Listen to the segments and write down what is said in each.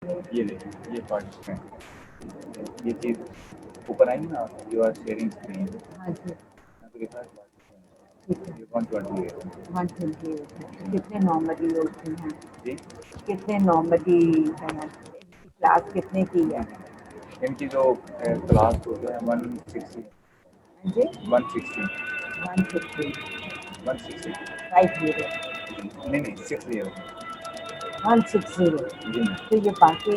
ये देखिए, ये पार्ट में ये चीज़ ऊपर आएंगी ना, यू आर शेयरिंग स्क्रीन। हाँ जी, यहाँ पे लिखा है ठीक है। ये 128 128 है। कितने नॉर्मली होती हैं? जी। कितने नॉर्मली हैं? इनकी क्लास कितने की है? इनकी जो क्लास हो गया है 160 हाँ जी, 160 150 160 50 नहीं नहीं 60 160। जी। तो ये बाकी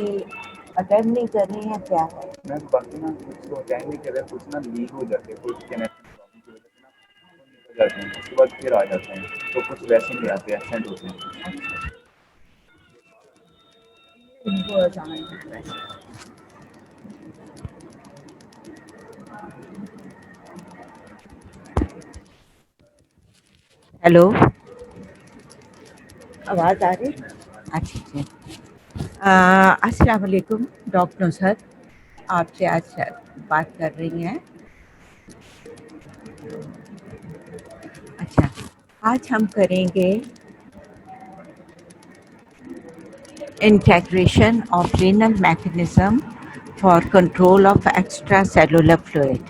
अटेंड नहीं कर रही हैं क्या है? मैं बाकी ना कुछ तो अटेंड नहीं कर रहे, कुछ ना लीक हो जाते हैं, कुछ कनेक्शन प्रॉब्लम की वजह से ना वो निकल जाते हैं, उसके बाद फिर आ जाते हैं, तो कुछ वैसे नहीं आते, एबसेंट होते हैं। अच्छा, इनको जाना है। हेलो, आवाज़ आ रही? अच्छा जी। अस्सलाम वालेकुम डॉक्टर नुसरत, आपसे आज बात कर रही हैं। अच्छा, आज हम करेंगे integration of renal mechanism for control of extracellular fluid.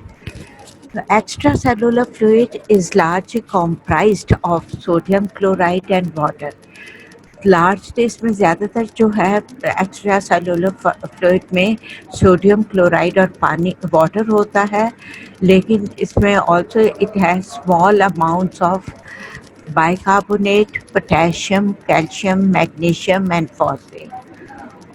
The extracellular fluid is largely comprised of sodium chloride and water. Large test में ज़्यादातर जो है एक्स्ट्रा सेलुलर फ्लूइड में सोडियम क्लोराइड और पानी वाटर होता है, लेकिन इसमें also it has small amounts of bicarbonate, potassium, calcium, magnesium, and phosphate.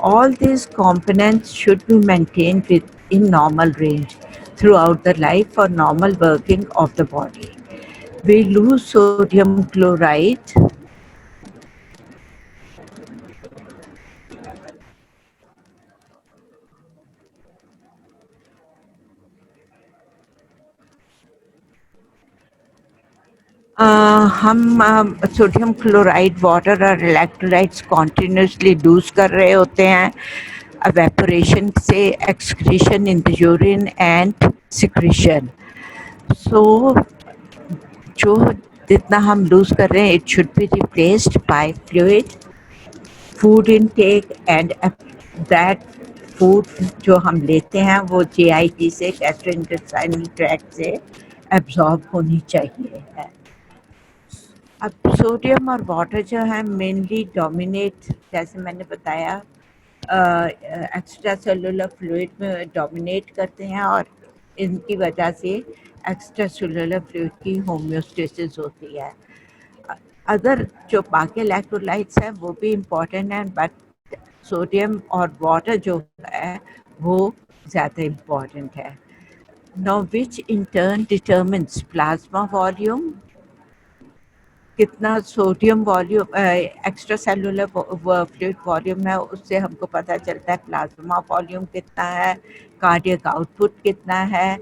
All these components should be maintained within normal range throughout the life for normal working of the body. We lose sodium chloride हम sodium chloride water और electrolytes continuously loose कर रहे होते हैं evaporation से excretion in the urine and secretion. So जो जितना हम लूज कर रहे हैं it should be replaced by fluid, food intake and that food जो हम लेते हैं वो GIT से gastrointestinal tract से absorb होनी चाहिए है। अब सोडियम और वाटर जो है मेनली डोमिनेट, जैसे मैंने बताया, एक्स्ट्रा सेलुलर फ्लूइड में डोमिनेट करते हैं और इनकी वजह से एक्स्ट्रा सेलुलर फ्लूइड की होम्योस्टेसिस होती है। अदर जो बाकी इलेक्ट्रोलाइट्स हैं वो भी इम्पॉर्टेंट हैं, बट सोडियम और वाटर जो है वो ज़्यादा इम्पॉर्टेंट है। Now which in turn determines plasma volume, कितना sodium volume extra cellular fluid volume है उससे हमको पता चलता है प्लाज्मा वॉल्यूम कितना है, कार्डियक आउटपुट कितना है,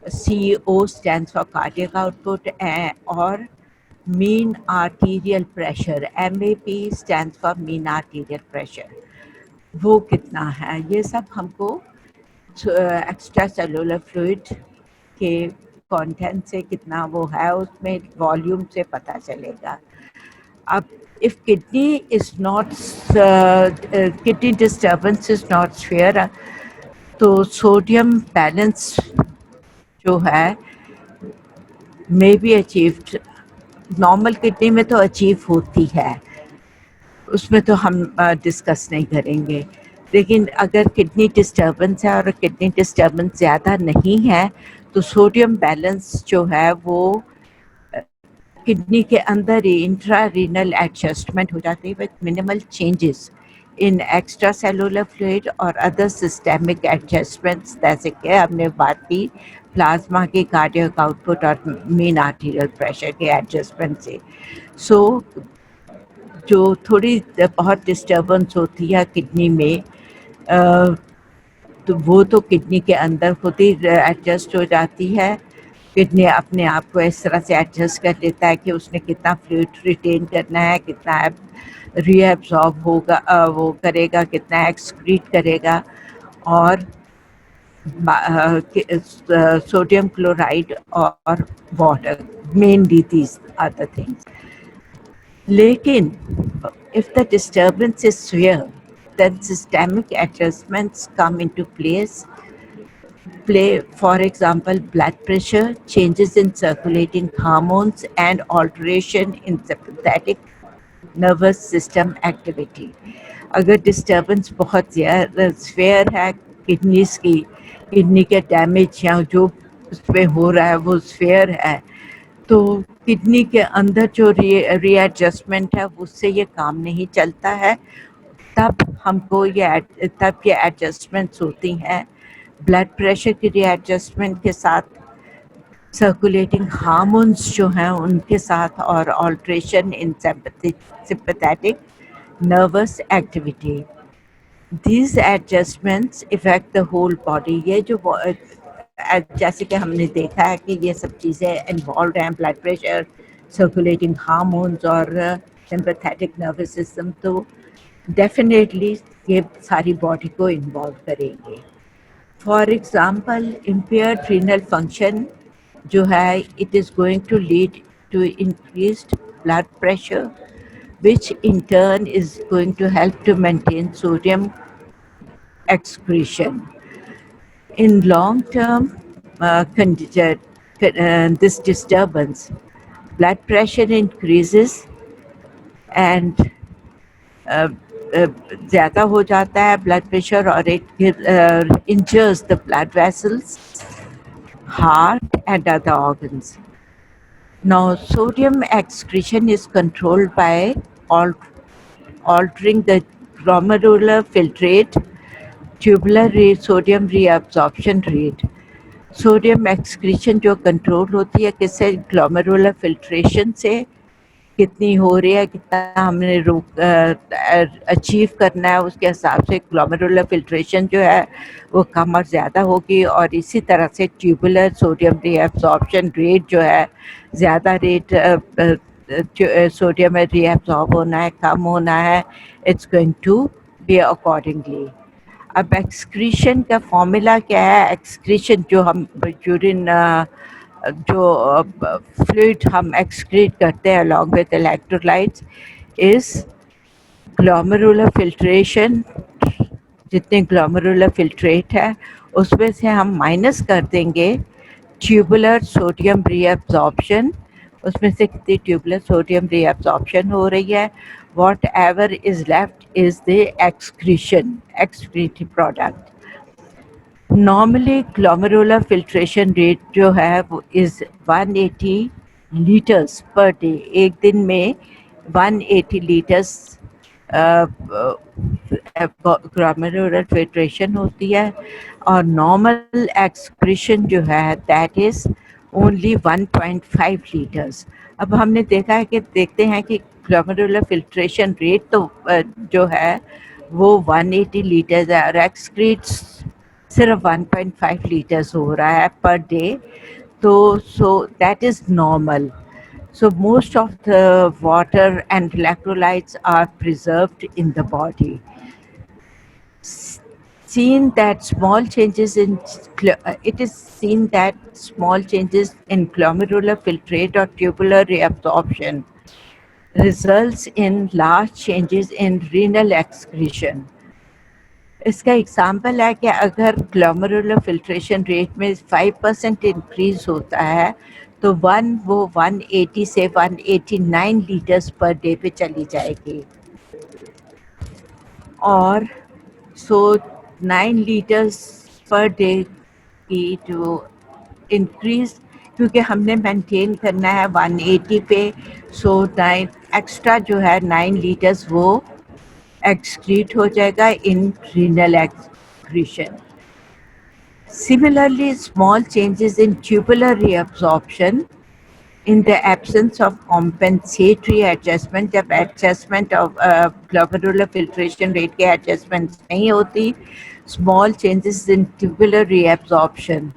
CO stands for cardiac output, और mean arterial pressure, MAP stands for mean arterial pressure, वो कितना है। ये सब हमको एक्स्ट्रा सेलुलर फ्लूइड के कंटेंट से कितना वो है उसमें वॉल्यूम से पता चलेगा। अब if kidney is not kidney disturbance is not severe, तो सोडियम बैलेंस जो है may be achieved, normal kidney में तो अचीव होती है, उसमें तो हम डिस्कस नहीं करेंगे। लेकिन अगर किडनी डिस्टर्बेंस है और किडनी डिस्टर्बेंस ज़्यादा नहीं है तो सोडियम बैलेंस जो है वो किडनी के अंदर ही इंट्रा रीनल एडजस्टमेंट हो जाती है with minimal changes in extra cellular fluid और अदर सिस्टेमिक एडजस्टमेंट्स, जैसे कि हमने बात की प्लाज्मा के कार्डियक आउटपुट और मीन आर्टीरियल प्रेशर के एडजस्टमेंट से। सो जो थोड़ी बहुत डिस्टर्बेंस होती है किडनी में, तो वो तो किडनी के अंदर खुद ही एडजस्ट हो जाती है। किडनी अपने आप को इस तरह से एडजस्ट कर लेता है कि उसने कितना फ्लूइड रिटेन करना है, कितना रीएब्जॉर्ब होगा, वो करेगा, कितना एक्सक्रीट करेगा, और सोडियम क्लोराइड और water, mainly these are the things. लेकिन if the disturbance is severe, then systemic adjustments come into play, for example, blood pressure, changes in circulating hormones, and alteration in sympathetic nervous system activity. अगर disturbance बहुत ज़्यादा sphere है kidneys की, kidney के damage या जो उसमें हो रहा है वो स्फेयर है, तो किडनी के अंदर जो रीएडजस्टमेंट है उससे ये काम नहीं चलता है, तब ये एडजस्टमेंट्स होती हैं ब्लड प्रेशर की रीएडजस्टमेंट के साथ, सर्कुलेटिंग हार्मोन्स जो हैं उनके साथ, और alteration in sympathetic nervous activity. These adjustments affect the whole body. ये जो जैसे कि हमने देखा है कि ये सब चीज़ें इन्वॉल्व हैं, ब्लड प्रेशर, सर्कुलेटिंग हार्मोन्स और सिंपैथेटिक नर्वस सिस्टम, तो डेफिनेटली ये सारी बॉडी को इन्वॉल्व करेंगे. For example, impaired renal function जो है, it is going to lead to increased blood pressure, which in turn is going to help to maintain sodium excretion. In long term, this disturbance, blood pressure increases and ज़्यादा हो जाता है blood pressure, और it injures the blood vessels, heart and other organs. Now, sodium excretion is controlled by altering the glomerular filtrate, tubular sodium reabsorption rate. Sodium excretion जो control होती है किससे, glomerular filtration से, कितनी हो रही है, कितना हमने अचीव करना है, उसके हिसाब से ग्लोमेरुलर फिल्ट्रेशन जो है वो कम और ज़्यादा होगी, और इसी तरह से ट्यूबुलर सोडियम रीअब्सॉर्प्शन रेट जो है, ज़्यादा रेट सोडियम में रीअब्सॉर्ब होना है, कम होना है, it's going to be accordingly. अब एक्सक्रीशन का फॉर्मूला क्या है? एक्सक्रीशन जो हम यूरिन जो फ्लूइड हम एक्सक्रीट करते हैं along with electrolytes is glomerular filtration. जितने ग्लोमेरुलर फिल्ट्रेट है उसमें से हम माइनस कर देंगे ट्यूबुलर सोडियम रीअब्सॉर्प्शन. उसमें से कितनी ट्यूबुलर सोडियम रीअब्सॉर्प्शन हो रही है, what ever is left is the excretion, excretive product. Normally glomerular filtration rate जो है वो इज़ 180 लीटर्स पर डे. एक दिन में 180 लीटर्स ग्लोमेरुलर फिल्ट्रेशन होती है, और नॉर्मल एक्सक्रीशन जो है दैट इज़ ओनली 1.5 लीटर्स. अब हमने देखा है कि देखते हैं कि ग्लोमेरुलर फिल्ट्रेशन रेट तो जो है वो 180 लीटर्स है, और एक्सक्रीट्स सिर्फ 1.5 लीटर्स हो रहा है पर डे. तो so that is normal. So most of the water and electrolytes are preserved in the body. Seen that small changes in it is seen that small changes in glomerular filtrate or tubular reabsorption results in large changes in renal excretion. इसका example है कि अगर glomerular filtration rate में 5% increase होता है तो वो 180 से 189 लीटर्स पर डे पे चली जाएगी, और 9 लीटर्स पर डे की जो इंक्रीज, क्योंकि हमने मेंटेन करना है 180 पे, 9 एक्स्ट्रा जो है 9 लीटर्स वो excrete हो जाएगा in renal excretion. Similarly, small changes in tubular reabsorption in the absence of compensatory adjustment, जब adjustment of glomerular filtration rate के adjustments नहीं होती, small changes in tubular reabsorption,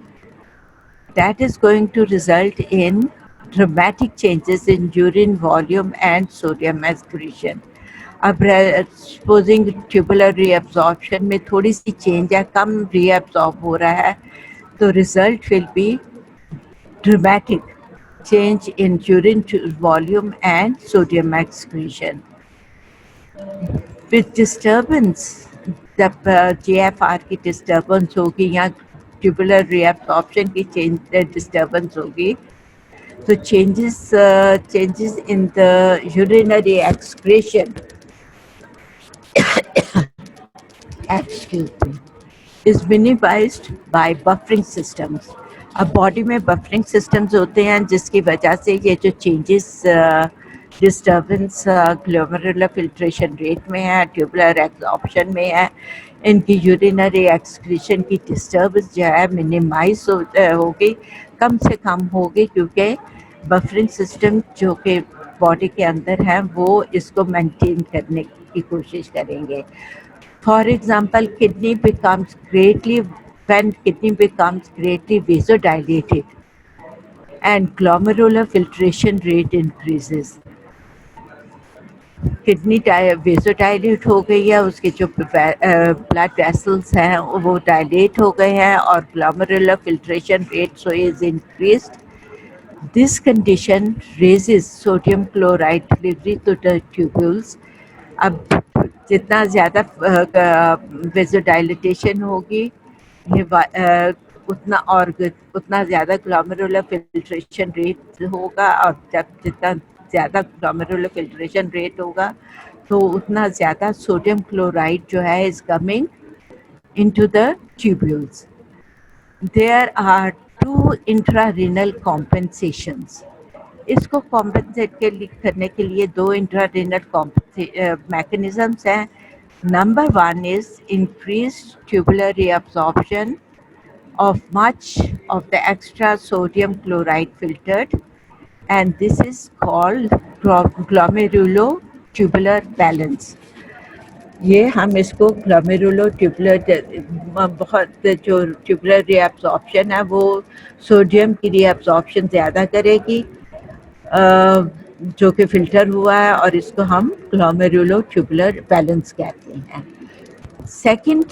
that is going to result in dramatic changes in urine volume and sodium excretion. अब supposing tubular reabsorption में थोड़ी सी change है, कम reabsorb हो रहा है, तो result will be dramatic change in urine volume and sodium excretion. With disturbance जब JFR की डिस्टर्बेंस होगी या ट्यूबुलर रीअब्सॉर्प्शन की डिस्टर्बेंस होगी, तो changes in the urinary excretion, excuse me, is minimized by buffering systems. अब बॉडी में buffering systems होते हैं जिसकी वजह से ये जो changes disturbance glomerular filtration rate में है, ट्यूबुलर एब्जॉर्प्शन में है, इनकी यूरिनरी एक्सक्रीशन की डिस्टर्बेंस जो है मिनिमाइज होगी, कम से कम होगी, क्योंकि बफरिंग सिस्टम जो कि बॉडी के अंदर हैं वो इसको मेंटेन करने की कोशिश करेंगे. For example, when kidney becomes greatly vasodilated and glomerular filtration rate increases. Kidney vasodilate हो गई है, उसके जो ब्लड वेसल्स हैं वो डायलेट हो गए हैं और glomerular filtration rate so is increased. This condition raises sodium chloride delivery to the tubules. अब जितना ज़्यादा वेसोडाइलेटेशन होगी, ये उतना ज़्यादा ग्लोमेरुलर फिल्ट्रेशन रेट होगा, और जब जितना ज़्यादा ग्लोमेरुलर फिल्ट्रेशन रेट होगा तो उतना ज़्यादा सोडियम क्लोराइड जो है is coming into the tubules. There are 2 intrarenal compensations. इसको कॉम्पेंसेट करने के लिए 2 इंट्रारेनल मैकेनिज्म्स हैं. Number 1 is increased tubular reabsorption of much of the extra sodium chloride filtered, and this is called glomerulotubular balance. ये हम इसको ग्लोमेरुलोट्यूबुलर, बहुत जो ट्यूबुलर रीअब्सॉर्प्शन है वो सोडियम की रीअब्सॉर्प्शन ज़्यादा करेगी जो कि फ़िल्टर हुआ है, और इसको हम ग्लोमेरुलोट्यूबुलर बैलेंस कहते हैं. Second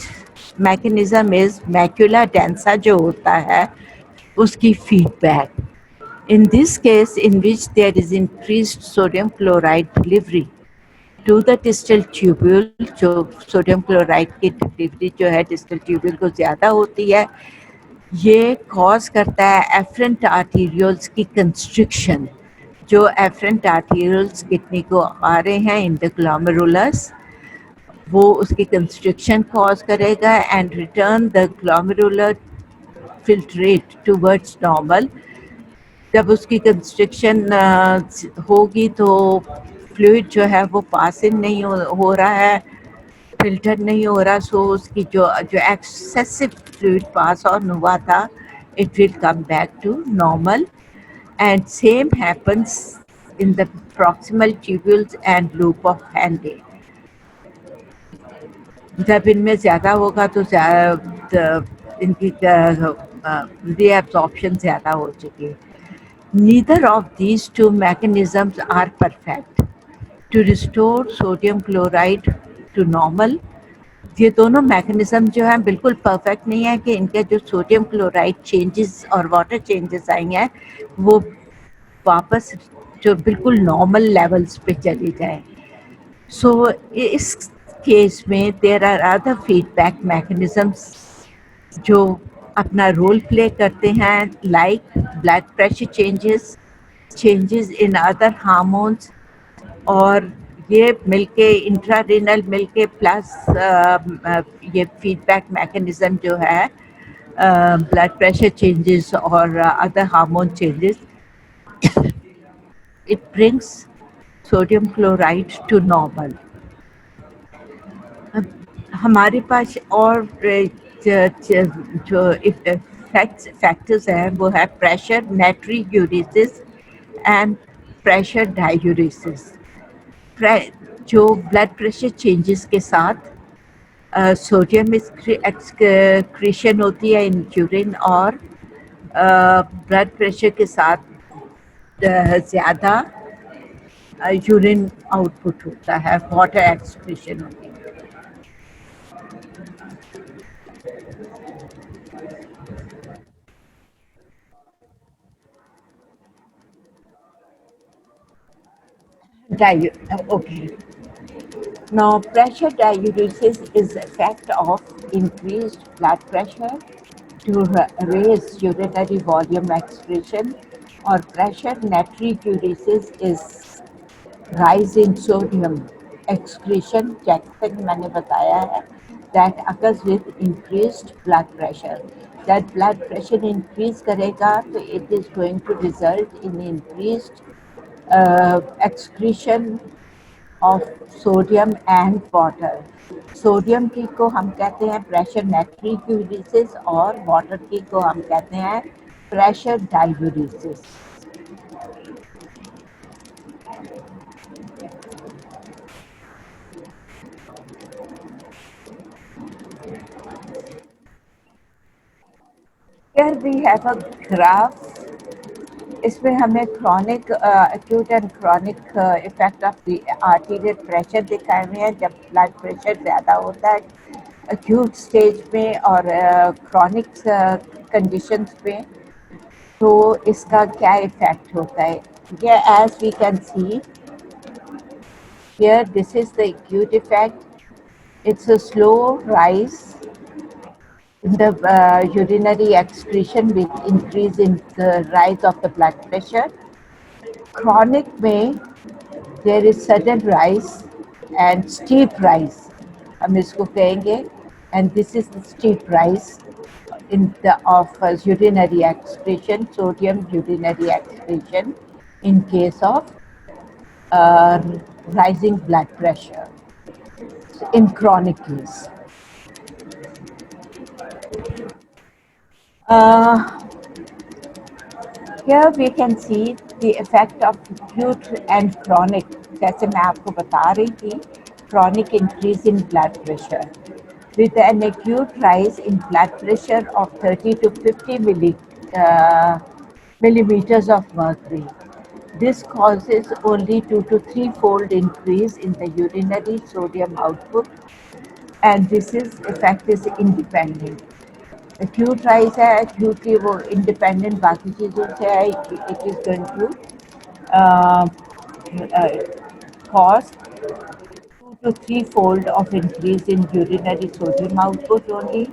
mechanism is macula densa जो होता है उसकी feedback. In this case, in which there is increased sodium chloride delivery to the distal tubule, जो सोडियम क्लोराइड की डिलीवरी जो है डिस्टल ट्यूब्यूल को ज़्यादा होती है, ये कॉज करता है एफरेंट आर्टीरियल्स की कंस्ट्रिक्शन. जो एफरेंट आर्टीरियल्स किडनी को आ रहे हैं इन द ग्लोमेरुलस, वो उसकी कंस्ट्रिक्शन कॉज करेगा and return the glomerular filtrate towards normal. जब उसकी कंस्ट्रिक्शन होगी तो फ्लूइड जो है वो पास इन नहीं हो रहा है, फिल्टर नहीं हो रहा, सो उसकी जो एक्सेसिव फ्लूइड पास ऑन हुआ था, it will come back to normal. And same happens in the proximal tubules and loop of Henle. जब इनमें ज़्यादा होगा तो इनकी रीअब्सॉर्प्शन ज़्यादा हो चुकी है. Neither of these two mechanisms are perfect to restore sodium chloride to normal. ये दोनों मैकेनिज्म जो हैं बिल्कुल परफेक्ट नहीं है कि इनके जो सोडियम क्लोराइड चेंजेस और वाटर चेंजेस आई हैं वो वापस जो बिल्कुल नॉर्मल लेवल्स पे चली जाए. सो इस केस में there are other feedback mechanisms जो अपना रोल प्ले करते हैं, like blood pressure changes in other hormones, और ये मिलके इंट्रारेनल मिलके प्लस ये फीडबैक मैकेनिज्म जो है ब्लड प्रेशर चेंजेस और other hormone changes, it brings sodium chloride to normal. हमारे पास और जो फैक्टर्स हैं वो है pressure natriuresis and pressure diuresis. जो ब्लड प्रेशर चेंजेस के साथ सोडियम एक्सक्रीशन होती है इन यूरिन, और ब्लड प्रेशर के साथ ज़्यादा यूरिन आउटपुट होता है, वाटर एक्सक्रीशन होती है. Okay. Now, pressure diuresis is effect of increased blood pressure to raise urinary volume excretion, or pressure natriuresis is rise in sodium excretion, जैसे कि मैंने बताया है, that occurs with increased blood pressure. That blood pressure increase करेगा तो it is going to result in increased excretion of sodium and water. Sodium की को हम कहते हैं प्रेशर नेट्रिक्यूरिसिस और वाटर की को हम कहते हैं pressure diuresis. Here we have a graph. इसमें हमें chronic acute and chronic effect of arterial pressure दिखाए हुए हैं. जब ब्लड प्रेशर ज़्यादा होता है एक्यूट स्टेज में और क्रॉनिक कंडीशंस में, तो इसका क्या इफेक्ट होता है. ये as we can see here, this is the acute effect. It's a slow rise in the urinary excretion with increase in the rise of the blood pressure. Chronic में there is sudden rise and steep rise, हम इसको कहेंगे, and this is the steep rise in the of urinary excretion, sodium urinary excretion in case of uh, rising blood pressure in chronic case. Here we can see the effect of acute and chronic. जैसे मैं आपको बता रही थी, chronic increase in blood pressure with an acute rise in blood pressure of 30 to 50 millimeters of mercury. This causes only 2 to 3 fold increase in the urinary sodium output, and this is effect is independent. Acute rise है, acutely वो independent बाकी चीज़ों से है, it is going to uh, cause 2 to 3 fold of increase in urinary sodium output only,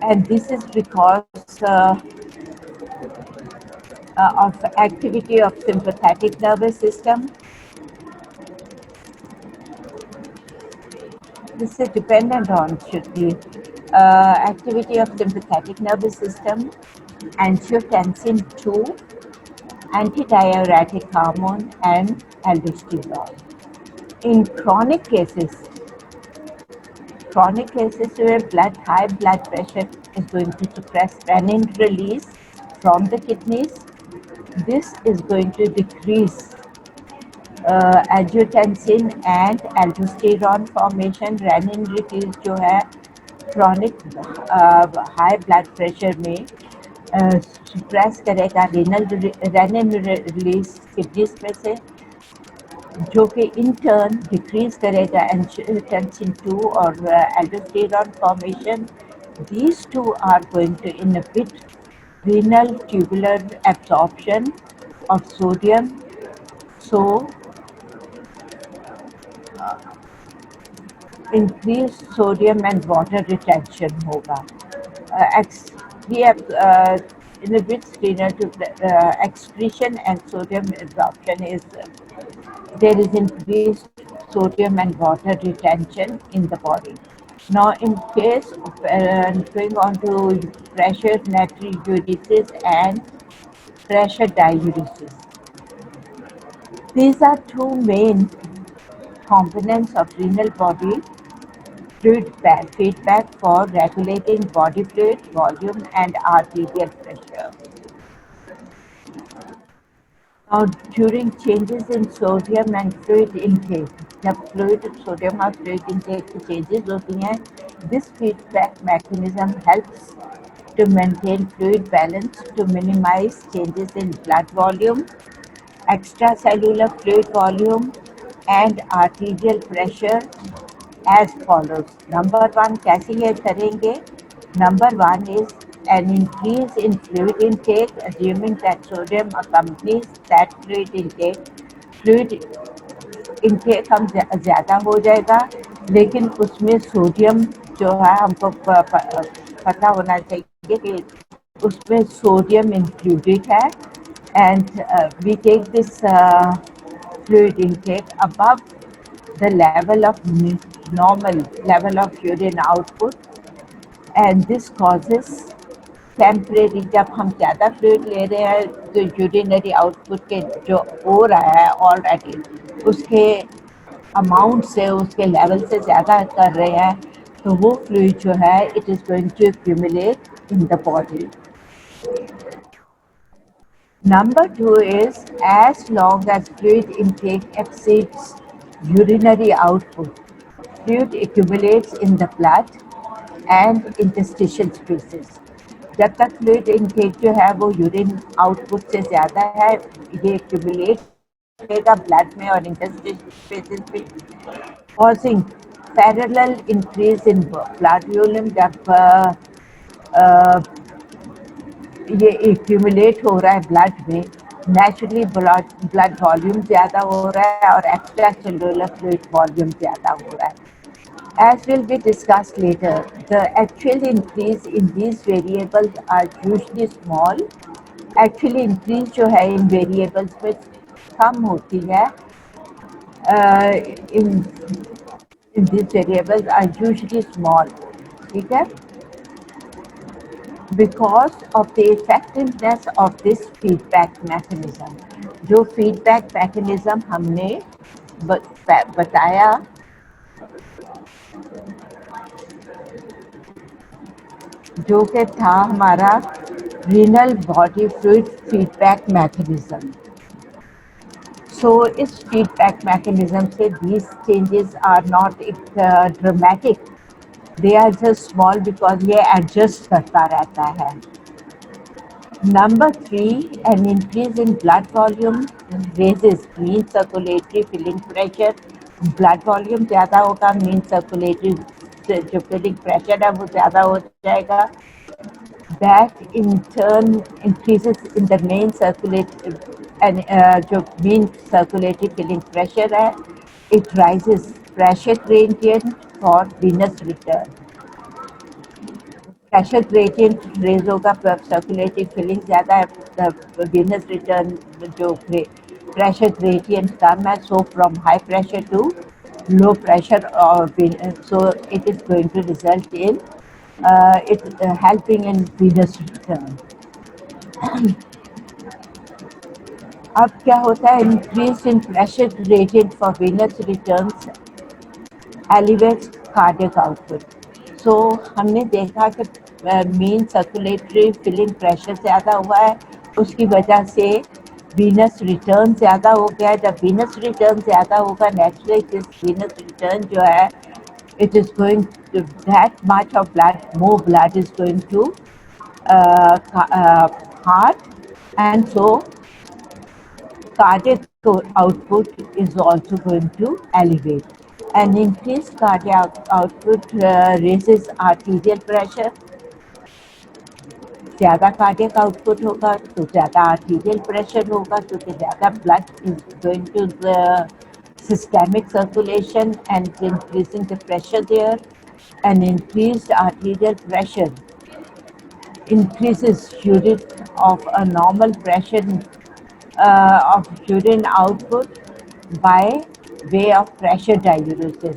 and this is because of activity of sympathetic nervous system. This is dependent on should be activity of sympathetic nervous system, angiotensin 2, antidiuretic hormone, and aldosterone. In chronic cases where high blood pressure is going to suppress renin release from the kidneys, this is going to decrease angiotensin and aldosterone formation. Renin release जो है chronic high blood pressure में suppress करेगा renin release kidneys में से, जो कि in turn decrease करेगा angiotensin 2 और aldosterone formation. These two are going to inhibit renal tubular absorption of sodium, so increased sodium and water retention होगा. ये inhibits renal excretion and sodium absorption is there is increased sodium and water retention in the body. Now, in case of going on to pressure natriuresis and pressure diuresis, these are two main components of renal body fluid feedback for regulating body fluid volume and arterial pressure. Now, during changes in sodium and fluid intake, जब fluid sodium और fluid intake की changes होती हैं, this feedback mechanism helps to maintain fluid balance, to minimize changes in blood volume, extracellular fluid volume, and arterial pressure as follows. Number one, कैसे ये करेंगे? Number one is an increase in fluid intake, assuming that sodium accompanies that fluid intake. Fluid intake हम ज़्यादा हो जाएगा, लेकिन उसमें sodium जो है हमको पता होना चाहिए कि उसमें सोडियम इंक्लूडेड है, and we take this fluid intake above the level of normal level of urine output, and this causes temporary, जब हम ज़्यादा फ्लूइड ले रहे हैं तो यूरिनरी आउटपुट के जो हो रहा है ऑलरेडी उसके अमाउंट से उसके लेवल से ज़्यादा कर रहे हैं, तो वो फ्लूइड जो है it is going to accumulate in the body. Number two is, as long as fluid intake exceeds urinary output, fluid accumulates in the blood and interstitial spaces. जब तक फ्लूइड इनटेक जो है वो यूरिन आउटपुट से ज़्यादा है, ये accumulate करेगा ब्लड में और इंटरस्टिशियल स्पेसेस में, causing parallel increase in blood volume. जब ये एक्यूमुलेट हो रहा है ब्लड में, नेचुरली ब्लड वॉल्यूम ज़्यादा हो रहा है और एक्स्ट्रा सेलुलर फ्लूइड वॉल्यूम ज़्यादा हो रहा है. As will be discussed later, the actual increase in these variables are usually small. Actually increase जो है इन variables में कम होती है. In these variables are usually small. ठीक है? Because of the effectiveness of this feedback mechanism. जो feedback mechanism हमने बताया, जो कि था हमारा renal body fluid feedback mechanism. So इस feedback mechanism से these changes are not dramatic. They are just small because ये adjust करता रहता है. Number three, an increase in blood volume raises mean circulatory filling pressure. Blood volume ज़्यादा होगा, mean circulatory जो filling pressure है वो ज़्यादा हो जाएगा. That in turn increases in the main circulatory and जो mean circulatory filling pressure है, it rises pressure gradient for venous return. Pressure gradient raise होगा, सर्कुलेटिंग फिलिंग ज़्यादा है, venous रिटर्न जो प्रेशर ग्रेडियंट कम है, so from high pressure to low pressure, और so it is going to result in it helping in venous return. अब क्या होता है, increase in pressure gradient for venous returns elevates cardiac output. So हमने देखा कि मेन सर्कुलेटरी फिलिंग प्रेशर ज़्यादा हुआ है, उसकी वजह से वीनस रिटर्न ज़्यादा हो गया है. जब वीनस रिटर्न ज़्यादा होगा, नेचुरली दिस वीनस रिटर्न जो है it is going to that much of blood, more blood is going to heart, and so cardiac output is also going to elevate. An increased cardiac output raises arterial pressure. ज़्यादा cardiac output होगा तो ज़्यादा arterial pressure होगा, क्योंकि ज़्यादा blood is going to the systemic circulation and increasing the pressure there. An increased arterial pressure increases urine of a normal pressure of urine output by way of pressure diuresis.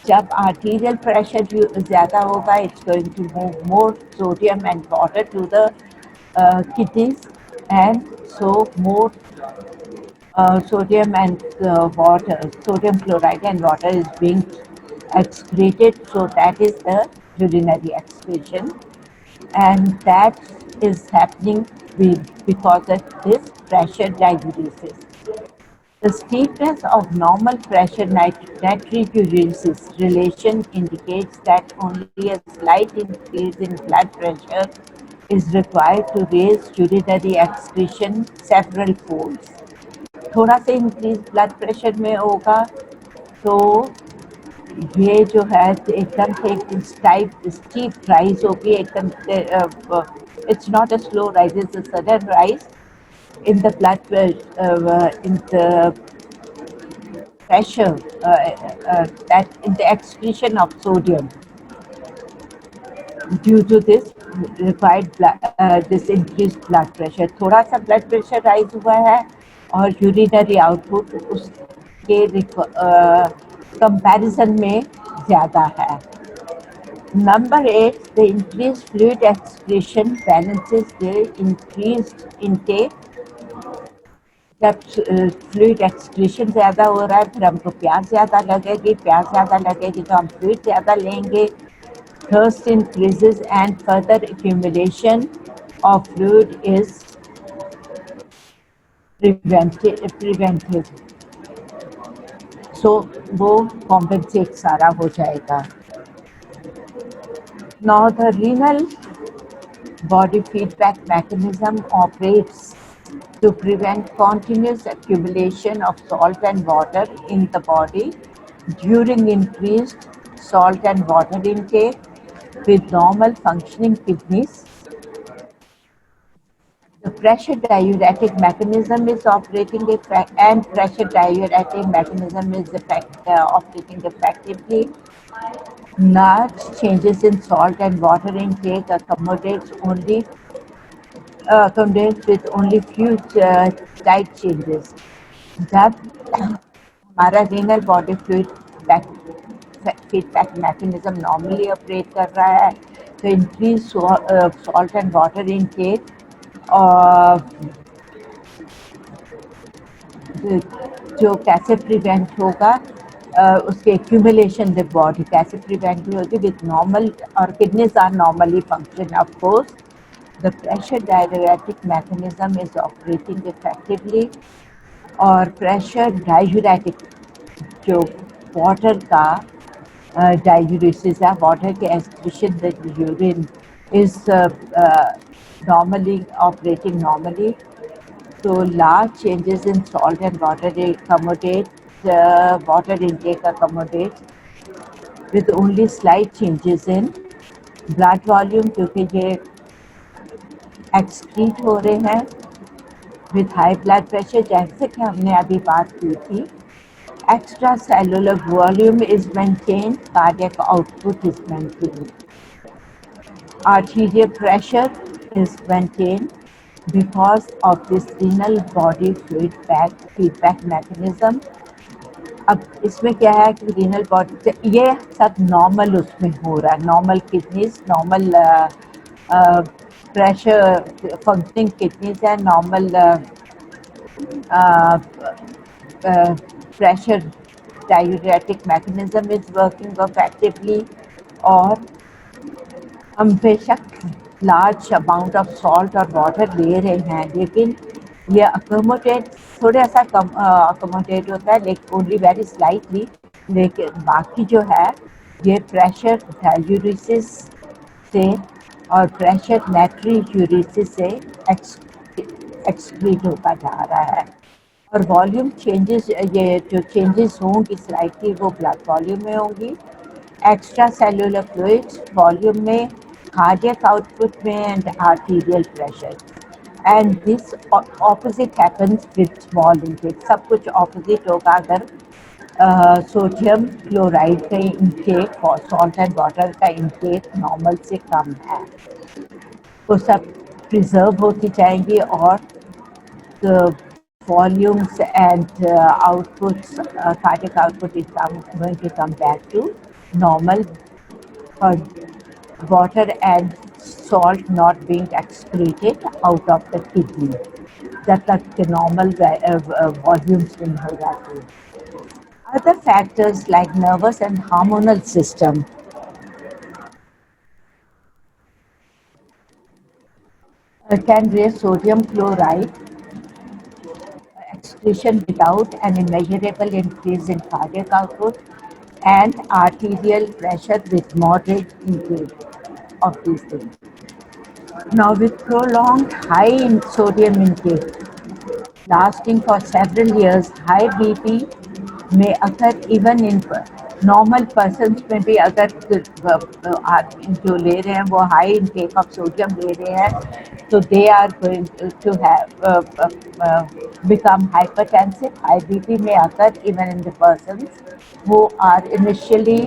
जब arterial pressure ज़्यादा होगा, it's going to move more sodium and water to the kidneys, and so more sodium and water, sodium chloride and water is being excreted. So that is the urinary excretion, and that is happening because of this pressure diuresis. The steepness of normal pressure natriuresis relation indicates that only a slight increase in blood pressure is required to raise urinary excretion several folds. थोड़ा सा increase blood pressure में होगा तो ये जो है एकदम से एक स्टीप राइज होगी, एकदम it's not a slow rise, it's a sudden rise in the blood in the pressure, that in the excretion of sodium due to this required this increased blood pressure. थोड़ा सा blood pressure rise हुआ है और urinary output उसके comparison में ज़्यादा है. Number 8, the increased fluid excretion balances the increased intake. जब फ्लूइड एक्सक्रीशन ज़्यादा हो रहा है फिर हमको प्यास ज़्यादा लगेगी, प्यास ज़्यादा लगेगी तो हम फ्लूइड ज़्यादा लेंगे. Thirst increases and further accumulation of fluid is prevented. So वो compensate सारा हो जाएगा. Now the renal body feedback mechanism operates to prevent continuous accumulation of salt and water in the body during increased salt and water intake with normal functioning kidneys. The pressure diuretic mechanism is operating and pressure diuretic mechanism is operating effectively. Large changes in salt and water intake accommodates with only few tight changes. जब हमारा renal body feedback mechanism normally operate कर रहा है तो increase salt and water intake जो कैसे prevent होगा उसके एक्यूमुलेशन द बॉडी कैसे प्रिवेंट होगी विद नॉर्मल और kidneys are normally function of course. The pressure diuretic mechanism is operating effectively और प्रेशर डाययूरेटिक जो वाटर का diuresis है water के excretion the urine is normally operating normally. So large changes in salt and water water intake accommodates with only slight changes in blood volume क्योंकि ये excrete हो रहे हैं with high blood pressure जैसे कि हमने अभी बात की थी. Extracellular volume is maintained, cardiac output is maintained. Arterial pressure is maintained because of this renal body feedback mechanism. अब इसमें क्या है कि रीनल बॉडी ये सब नॉर्मल उसमें हो रहा है, normal kidneys, normal pressure functioning kidneys है, normal pressure diuretic mechanism is working effectively और हम बेशक लार्ज अमाउंट ऑफ सॉल्ट और वाटर ले रहे हैं लेकिन ये अकोमोडेट थोड़ा सा कम अकोमोडेट होता है लेकिन ओनली वेरी स्लाइटली. लेकिन बाकी जो है ये प्रेशर डाययूरेसिस से और प्रेशर नेट्री यूरेसिस से एक्सक्रीट होता जा रहा है. और वॉल्यूम चेंजेस ये जो चेंजेस होंगी स्लाइटली वो ब्लड वॉल्यूम में होंगी, एक्स्ट्रा सेलुलर फ्लूइड्स वॉल्यूम में, कार्डियक आउटपुट में and arterial pressure. And this opposite happens with small intake. सब कुछ ऑपोजिट होगा अगर सोडियम क्लोराइड का इनटेक और सॉल्ट एंड वाटर का इनटेक नॉर्मल से कम है तो सब प्रिजर्व होती जाएंगी और volumes and outputs, cardiac output is going to come back to normal for water and salt not being excreted out of the kidney. जब तक के normal volumes नहीं हो जाती. Other factors like nervous and hormonal system can raise sodium chloride excretion without an immeasurable increase in cardiac output and arterial pressure with moderate intake of these things. Now with prolonged high in sodium intake lasting for several years, high BP may occur even in normal person में भी अगर आदमी जो ले रहे हैं वो high intake of sodium ले रहे हैं तो they are going to have become hypertensive, high BP में आकर even in the persons who are initially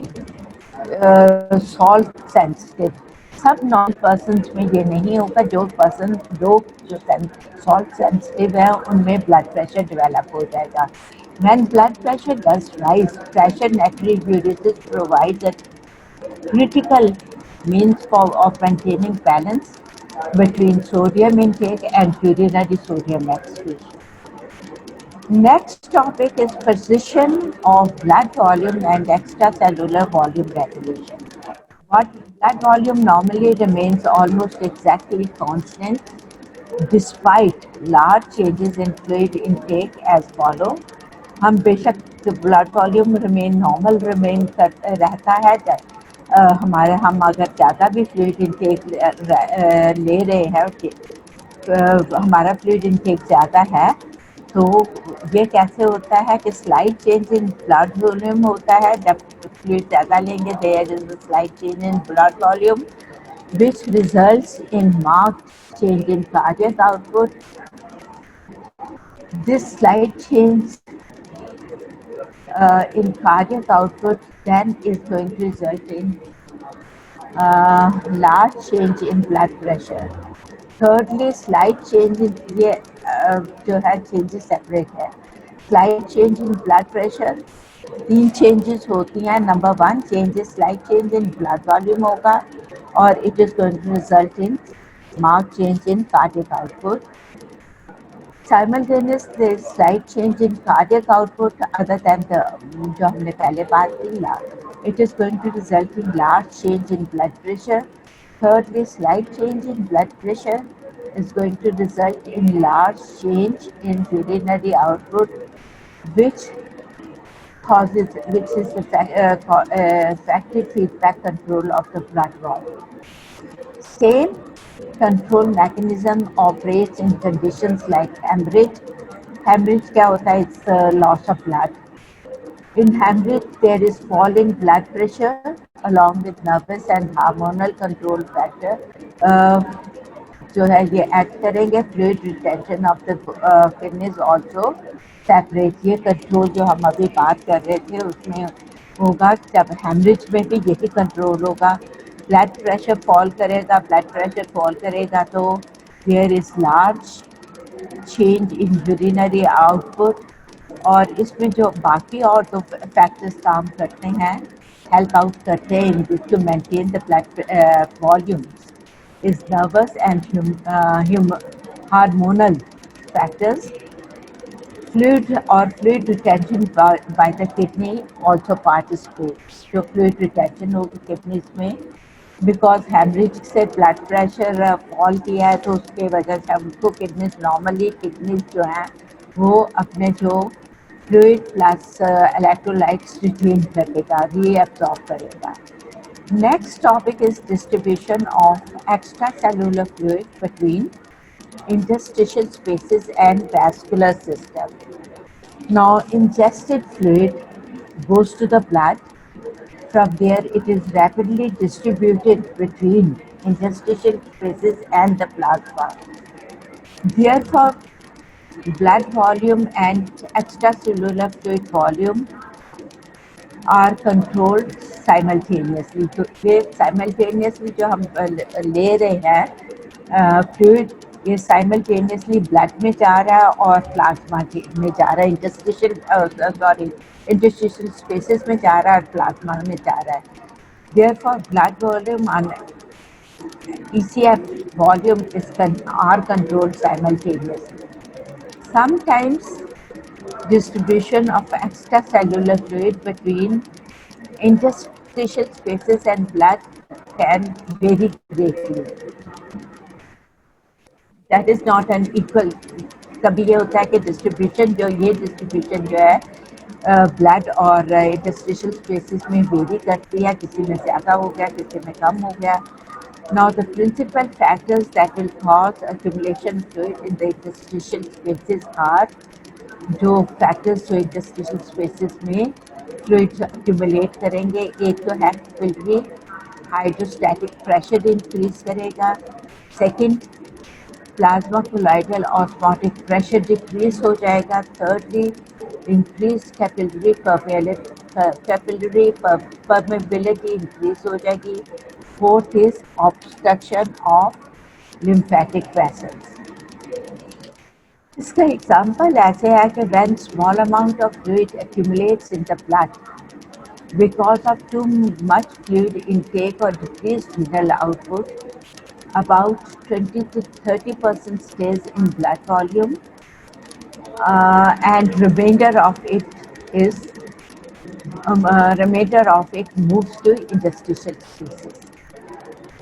salt sensitive. सब नॉन पर्सन में ये नहीं होगा, जो पर्सन लोग जो सॉल्ट सेंसिटिव है उनमें ब्लड प्रेशर डेवलप हो जाएगा. When blood pressure does rise, pressure natriuresis provides a critical means of maintaining balance between sodium intake and urinary sodium excretion. Next topic is position of blood volume and extracellular volume regulation. What blood volume normally remains almost exactly constant despite large changes in fluid intake as follow. हम बेशक blood volume remain normal remain कर रहता है, हमारे हम अगर ज़्यादा भी फ्लूइड इंटेक ले रहे हैं, हमारा फ्लूइड इंटेक ज़्यादा है, तो ये कैसे होता है कि slight change in blood volume होता है. जब फ्लूइड ज़्यादा लेंगे there is a slight change in blood volume which results in marked change in cardiac output. This slight change in cardiac output then is going to result in large change in blood pressure. Thirdly, slight change in ये जो है changes separate है. Slight change in blood pressure, तीन changes होती हैं. Number one, slight change in blood volume होगा और it is going to result in marked change in cardiac output. Simultaneous there is slight change in cardiac output other than the जो हमने पहले बात की, it is going to result in large change in blood pressure. Thirdly, slight change in blood pressure is going to result in large change in urinary output, which is the effective feedback control of the blood volume. Same control mechanism operates in conditions like hemorrhage. Hemorrhage क्या होता है? It's loss of blood. In hemorrhage, there is falling blood pressure along with nervous and hormonal control factor. जो है ये add करेंगे. Fluid retention of the kidneys also separate. ये control जो हम अभी बात कर रहे थे उसमें होगा. जब हेमरेज में भी यही कंट्रोल होगा. ब्लड प्रेशर फॉल करेगा. ब्लड प्रेशर फॉल करेगा तो there is large change in urinary output. और इसमें जो बाकी और दो फैक्टर्स काम करते हैं, हेल्प आउट करते हैं in to maintain the blood volumes is nervous and hormonal factors. Fluid retention by the kidney also participates. जो fluid retention होगी kidneys में, because hemorrhage से blood pressure fall किया है तो उसके वजह से हमको kidneys जो हैं वो अपने जो fluid plus electrolytes retain करेगा, reabsorb करेगा. Next topic is distribution of extracellular fluid between interstitial spaces and vascular system. Now, ingested fluid goes to the blood. From there, it is rapidly distributed between interstitial spaces and the plasma. Therefore, blood volume and extracellular fluid volume are controlled simultaneously. तो ये simultaneously जो हम ले रहे हैं fluid, ये simultaneously blood में जा रहा है और प्लाज्मा में जा रहा है. इंटरस्टिशियल स्पेसेस में जा रहा है और प्लाज्मा में जा रहा है. Therefore, blood volume and ECF volume are controlled simultaneously. Sometimes distribution of extracellular fluid between interstitial spaces and blood can vary greatly. That is not an equal. कभी ये होता है कि डिस्ट्रीब्यूशन जो है ब्लड और इंटरस्टिशियल स्पेसेस में very करती है. किसी में ज़्यादा हो गया, किसी में कम हो गया. Now the principal factors that will cause accumulation fluid in the interstitial spaces are जो फैक्टर्स जो इंटरस्टिशियल स्पेसेस में फ्लूइड्स एक्यूमुलेट करेंगे, एक तो है कैपिलरी हाइड्रोस्टैटिक प्रेशर इंक्रीज करेगा, second plasma colloidal osmotic pressure decrease हो जाएगा, thirdly increase capillary permeability increase हो जाएगी, fourth is obstruction of lymphatic vessels. इसका एग्जाम्पल ऐसे है कि when small amount of fluid accumulates in the blood because of too much fluid intake or decreased renal output, about 20 to 30% stays in blood volume, and is remainder of it moves to interstitial spaces.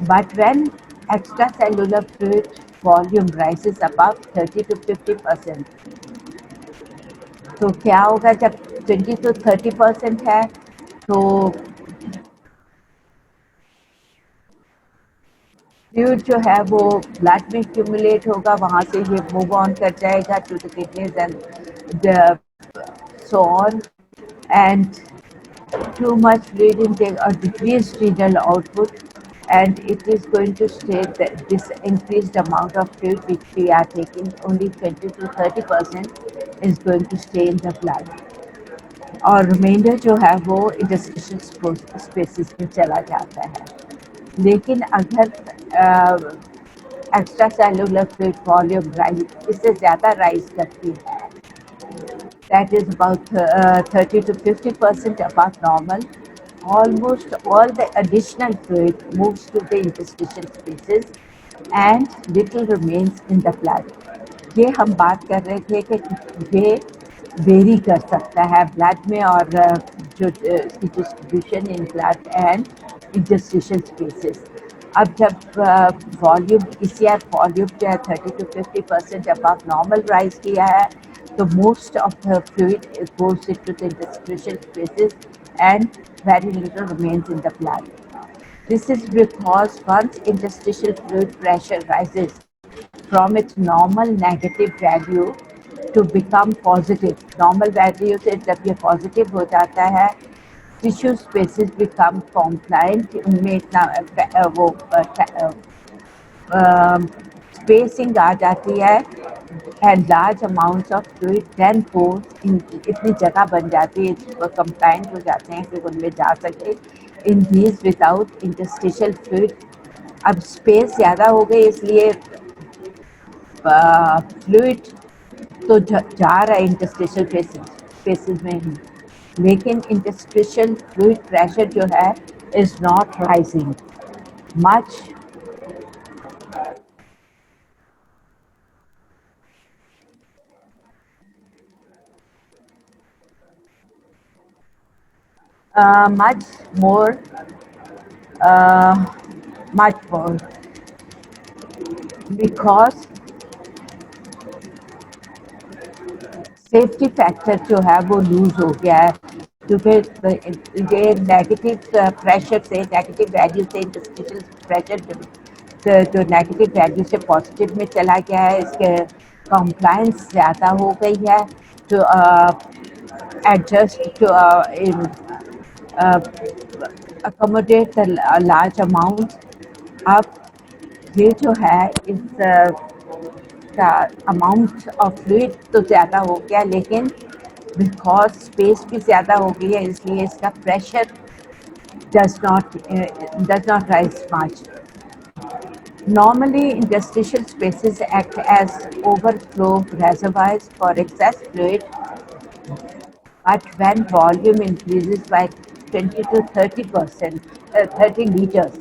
But when extracellular fluid volume rises above 30 to 50%, तो क्या होगा जब 20 to 30% है तो fluid जो है वो blood में एक्यूमुलेट होगा, वहाँ से ये मूव ऑन कर जाएगा to the kidneys and so on, and too much fluid intake or decreased renal output, and it is going to stay that this increased amount of fluid which we are taking, only 20 to 30% is going to stay in the blood, और reminder जो है वो interstitial spaces में चला जाता है. लेकिन अगर extra cellular fluid volume rise इससे ज़्यादा राइज करती है, that is about 30 to 50% above normal, almost all the additional fluid moves to the interstitial spaces and little remains in the blood. ये हम बात कर रहे थे कि ये वेरी कर सकता है ब्लड में और जो इसकी distribution in blood and interstitial spaces. अब जब वॉल्यूम इसी वॉल्यूम जो है 30 to 50% अबव नॉर्मल राइज किया है, तो most of the fluid goes into the interstitial spaces and very little remains in the blood. This is because once interstitial fluid pressure rises from its normal negative value to become positive, normal value से जब ये positive हो जाता है, tissue spaces become compliant, उनमें इतना वो spacing आ जाती है, and large amounts of fluid then goes in, इतनी जगह बन जाती है, compliant हो जाते हैं कि उनमें जा सके in these without interstitial fluid. अब स्पेस ज़्यादा हो गई इसलिए फ्लूइड तो जा रहा है इंटरस्टिशियल स्पेसेस में ही, लेकिन इंटरस्टिशियल फ्लूइड प्रेशर जो है is not rising much. Much more, uh, much more, because safety factor जो है वो लूज हो गया है, क्योंकि ये नेगेटिव प्रेशर से नेगेटिव वैल्यू से इंटरस्टिशियल प्रेशर जो नेगेटिव वैल्यू से पॉजिटिव में चला गया है, इसके कंप्लायंस ज़्यादा हो गई है to adjust to accommodate the large amount. अब ये जो है इस का अमाउंट ऑफ फ्लूइड तो ज़्यादा हो गया, लेकिन बिकॉज स्पेस भी ज़्यादा हो गई है इसलिए इसका pressure does not rise much. Normally, interstitial spaces act as overflow reservoirs for excess fluid, but when volume increases by 20 to 30%, 30 liters,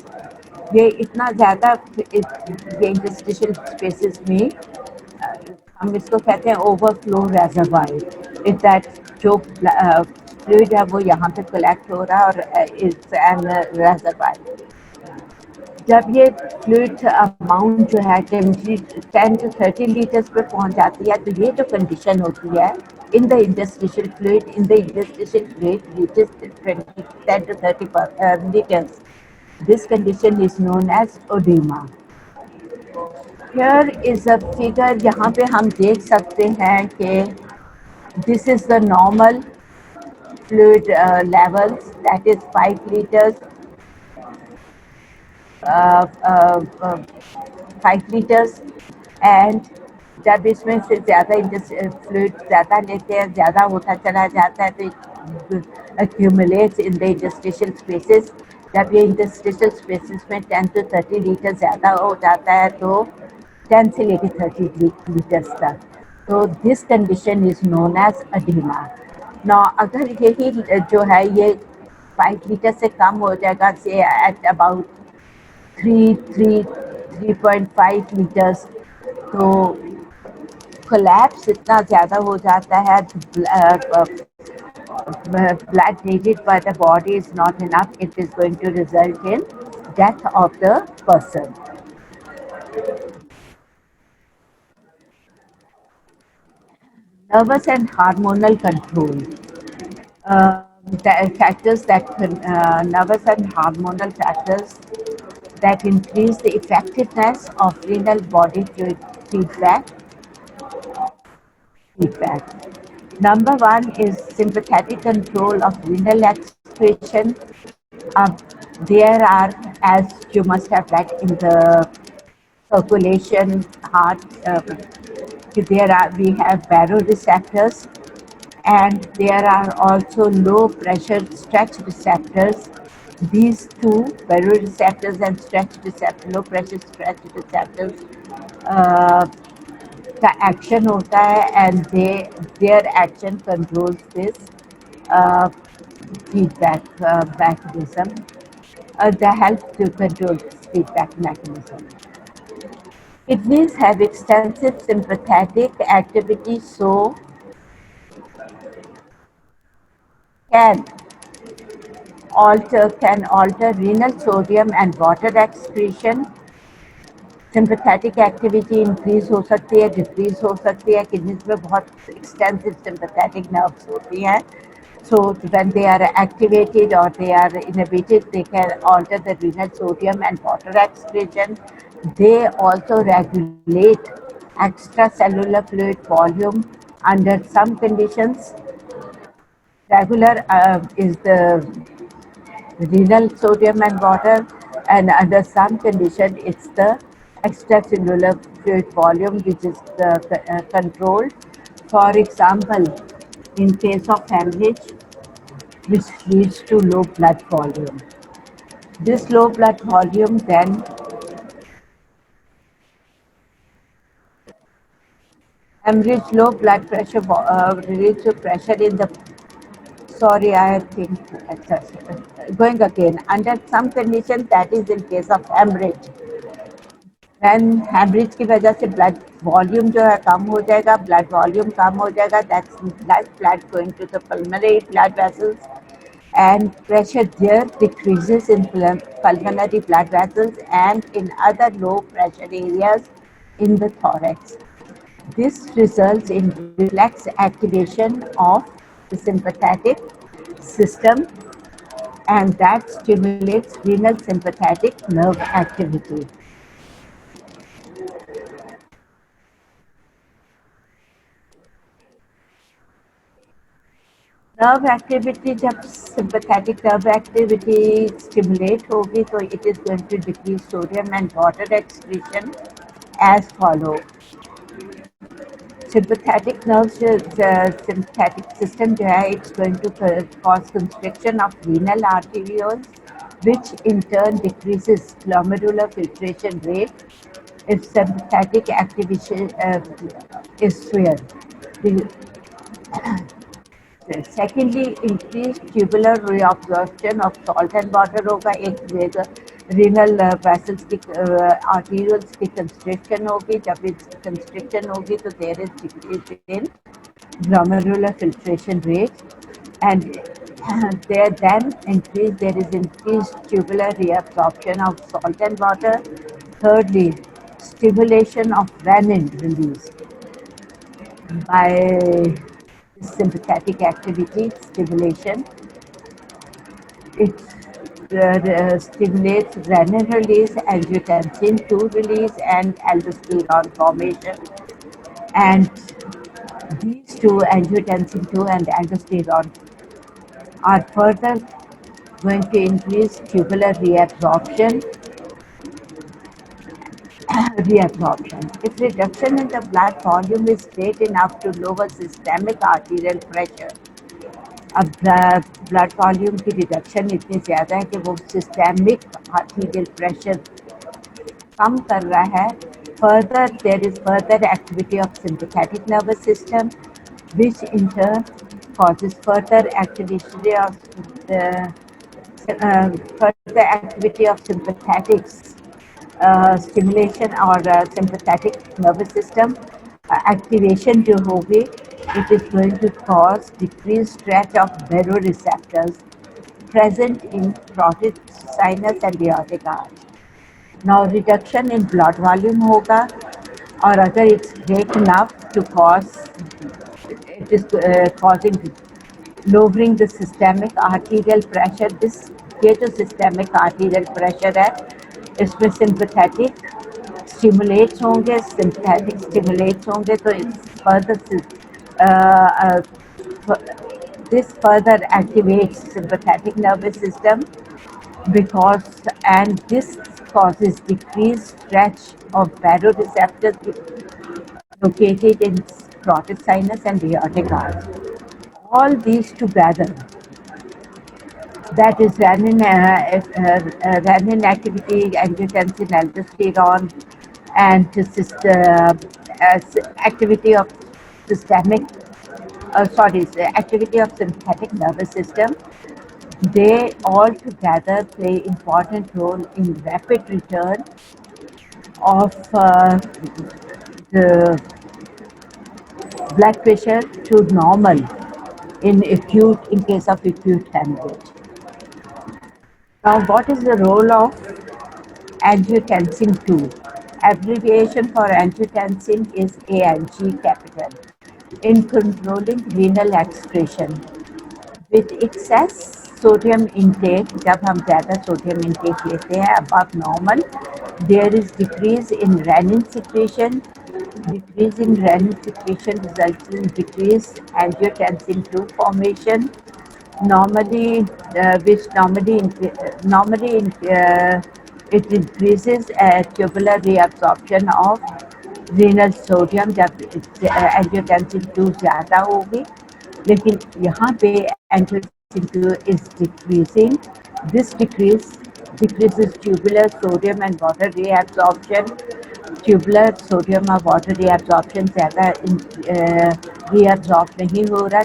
ये इतना ज़्यादा ये इंटरस्टिशियल स्पेसेस में हम इसको कहते हैं ओवरफ्लो रेजर्वायर. इट दैट जो फ्लूइड है वो यहाँ पे कलेक्ट हो रहा है और इट्स एन रेजर्वायर. जब ये फ्लूइड अमाउंट जो है 10 to 30 लीटर्स पे पहुँच जाती है, तो ये जो कंडीशन होती है in the interstitial fluid, reaches 10 to 30 liters. This condition is known as edema. Here is a figure. यहाँ पे हम देख सकते हैं कि This is the normal fluid levels, that is 5 liters, uh, uh, uh, 5 liters. And जब इसमें से ज़्यादा फ्लूइड ज़्यादा लेते हैं, ज़्यादा होता चला जाता है, तो accumulates in the interstitial spaces. जब ये interstitial spaces में 10 to 30 लीटर ज़्यादा हो जाता है, तो 10 से लेकर 30 लीटर्स तक, तो this condition is known as oedema. ना अगर यही जो है ये 5 लीटर से कम हो जाएगा, से एट अबाउट 3.5 लीटर्स, तो कोलैप्स इतना ज़्यादा हो जाता है, blood needed by the body is not enough, it is going to result in death of the person. Nervous and hormonal control. The factors that nervous and hormonal factors that increase the effectiveness of renal body fluid feedback. Number one is sympathetic control of renal excretion. Uh, there are, as you must have read in the circulation heart, we have baroreceptors, and there are also low pressure stretch receptors. These two, baroreceptors and low pressure stretch receptors, uh, का action होता है, and their action controls this feedback mechanism. They help to control this feedback mechanism. Kidneys have extensive sympathetic activity, so can alter renal sodium and water excretion. Sympathetic activity increase हो सकती है, decrease हो सकती है. Kidneys में बहुत extensive sympathetic nerves होती हैं, so when they are activated or they are inhibited, they can alter the renal sodium and water excretion. They also regulate extracellular fluid volume under some conditions. Regular is the renal sodium and water, and under some condition it's the extracellular fluid volume which is controlled. For example, in case of hemorrhage, which leads to low blood volume. This low blood volume then hemorrhage, low blood pressure leads to pressure in the, sorry, I think going again, under some conditions, that is in case of hemorrhage. When haemorrhage की वजह से blood volume जो है कम हो जाएगा, blood volume कम हो जाएगा, that's less blood going to the pulmonary blood vessels, and pressure there decreases in pulmonary blood vessels and in other low pressure areas in the thorax. This results in reflex activation of the sympathetic system, and that stimulates renal sympathetic nerve activity. Nerve activity, जब sympathetic nerve activity stimulate होगी, तो it is going to decrease sodium and water excretion as follow. Sympathetic nerves, sympathetic system जो है, it's going to cause constriction of renal arterioles, which in turn decreases glomerular filtration rate if sympathetic activation is swell. Secondly, increased tubular reabsorption of salt and water होगा. एक renal vessels की arterioles की constriction होगी. जब इस constriction होगी, तो there is decrease in glomerular filtration rate, and there is increased tubular reabsorption of salt and water. Thirdly, stimulation of renin release by sympathetic activity stimulation. It stimulates renin release, angiotensin II release, and aldosterone formation. And these to angiotensin 2 and aldosterone are further going to increase tubular reabsorption. If reduction in the blood volume is great enough to lower systemic arterial pressure, अब blood volume की reduction इतनी ज़्यादा है कि वो systemic arterial pressure कम कर रहा है. Further, there is further activity of sympathetic nervous system, which in turn causes further activity of the further activity of sympathetics stimulation or sympathetic nervous system activation जो होगी, it is going to cause decreased stretch of baroreceptors present in carotid sinus and aortic arch. Now reduction in blood volume होगा, और अगर it's great enough to cause, it is causing lowering the systemic arterial pressure. This ये जो systemic arterial pressure है, इसमें sympathetic stimulates होंगे, तो it's further uh, uh, this further activates sympathetic nervous system, because and this causes decreased stretch of baroreceptors located in carotid sinus and aortic arch. All these together, that is renin activity, angiotensin, aldosterone, and activity of systemic, activity of sympathetic nervous system, they all together play important role in rapid return of the blood pressure to normal in case of acute hemorrhage. Now, what is the role of angiotensin 2? Abbreviation for angiotensin is ANG capital in controlling renal excretion. With excess sodium intake, जब हम ज़्यादा sodium intake लेते हैं above normal, there is decrease in renin secretion. Decrease in renin secretion results in decreased angiotensin 2 formation. Normally, normally it increases tubular reabsorption of renal sodium जब angiotensin 2 ज़्यादा होगी, लेकिन यहाँ पे angiotensin 2 is decreasing. This decreases tubular sodium and water reabsorption. Tubular sodium और water reabsorption ज़्यादा reabsorb नहीं हो रहा.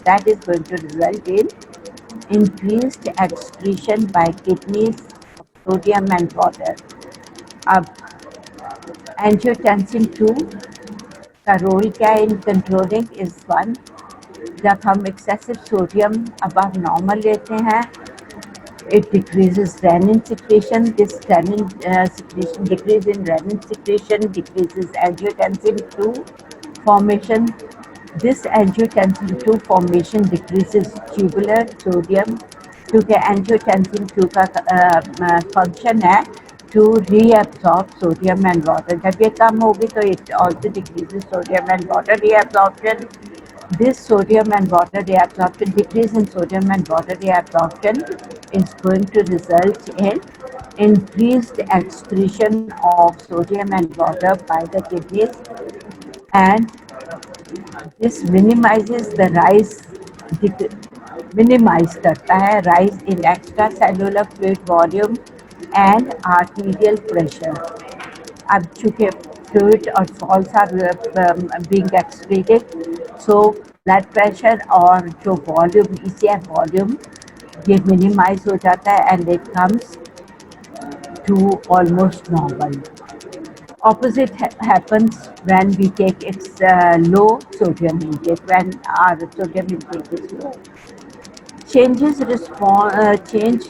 That is going to result in increased excretion by kidneys of sodium and water. अब angiotensin 2 का रोल क्या है in controlling is one, जब हम एक्सेसिव सोडियम अबव नॉर्मल लेते हैं, it decreases renin secretion. This renin secretion, decrease in renin secretion decreases angiotensin 2 formation. This angiotensin 2 formation decreases tubular sodium, क्योंकि angiotensin 2 का function है to reabsorb sodium and water. जब ये कम होगी तो it also decreases sodium and water reabsorption. This sodium and water reabsorption, decrease in sodium and water reabsorption is going to result in increased excretion of sodium and water by the kidneys, and this minimizes the minimize करता है rise in extracellular fluid volume and arterial pressure. अब चूँकि fluid और salts are being excreted, so blood pressure और जो volume ECF volume ये minimize हो जाता है and it comes to almost normal. Opposite happens when we take low sodium intake, when our sodium intake is low. Change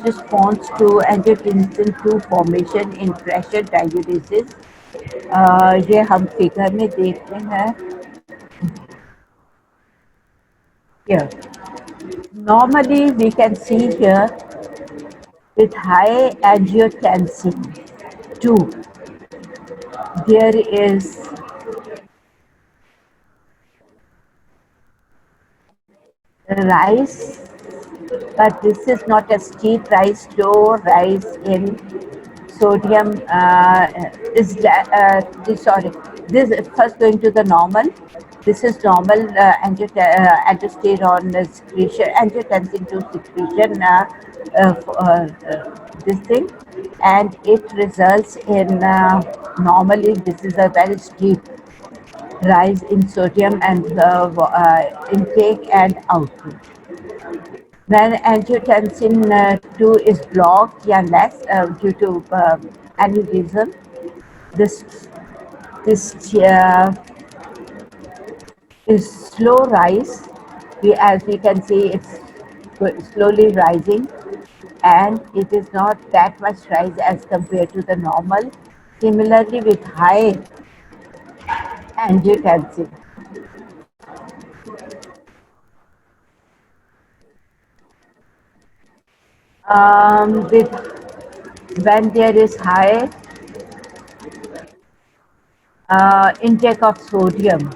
response to angiotensin 2 formation in pressure diuresis. ये हम figure में देखते हैं. Here, normally we can see here with high angiotensin 2, there is rise, but this is not a steep rise, slow rise in sodium sorry, this is first going to the normal. This is normal aldosterone secretion, angiotensin 2 secretion, this thing, and it results in normally this is a very steep rise in sodium and intake and output. When angiotensin 2 is blocked or less due to any reason, this this is slow rise. As we can see, it's slowly rising, and it is not that much rise as compared to the normal. Similarly, with high angiotensin, with when there is high intake of sodium,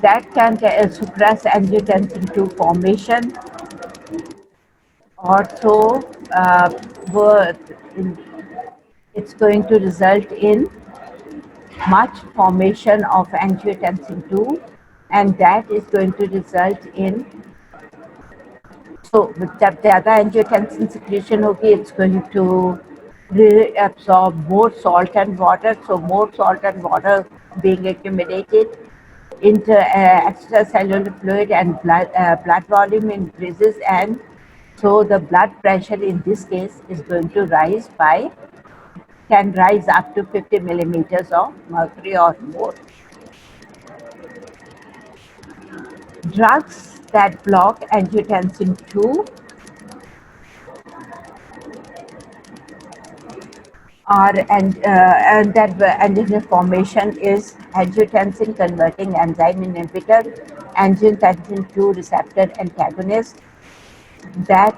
that can suppress angiotensin 2 formation. Also, uh, it's going to result in much formation of angiotensin 2, and that is going to result in, so जब ज़्यादा angiotensin secretion होगी, it's going to absorb more salt and water. So more salt and water being accumulated into extracellular fluid, and blood volume increases, and so the blood pressure in this case is going to rise by, can rise up to 50 millimeters of mercury or more. Drugs that block angiotensin 2 are, and that angiotensin formation is angiotensin converting enzyme inhibitor, angiotensin 2 receptor antagonist, that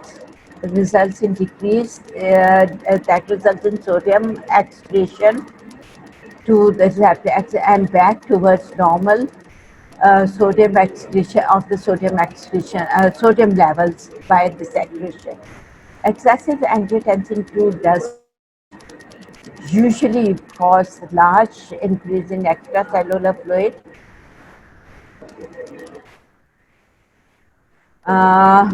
results in that results in sodium excretion to the receptor and back towards normal sodium excretion of the sodium excretion, sodium levels by this excretion. Excessive angiotensin 2 does usually cause large increase in extracellular fluid, uh,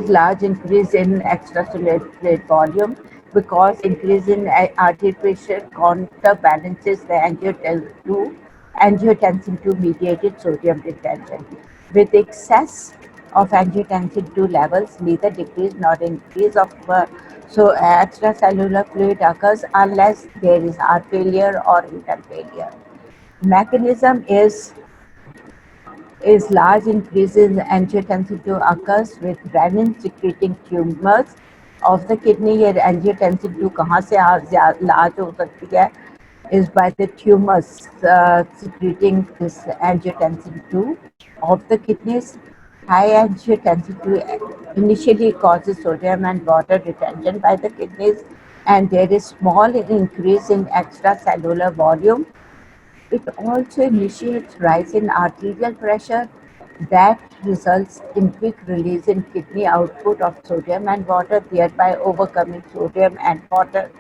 large increase in extracellular fluid volume, because increase in artery pressure counterbalances the angiotensin 2 mediated sodium retention. With excess of angiotensin 2 levels, neither decrease nor increase of extracellular fluid occurs unless there is heart failure or renal failure. Mechanism is large increase in angiotensin 2 occurs with renin secreting tumors of the kidney. ये angiotensin 2 कहाँ से large हो सकती है? Is by the tumors secreting this angiotensin 2 of the kidneys. High angiotensin 2 initially causes sodium and water retention by the kidneys, and there is small increase in extracellular volume. It also initiates rise in arterial pressure that results in quick release in kidney output of sodium and water, thereby overcoming sodium and water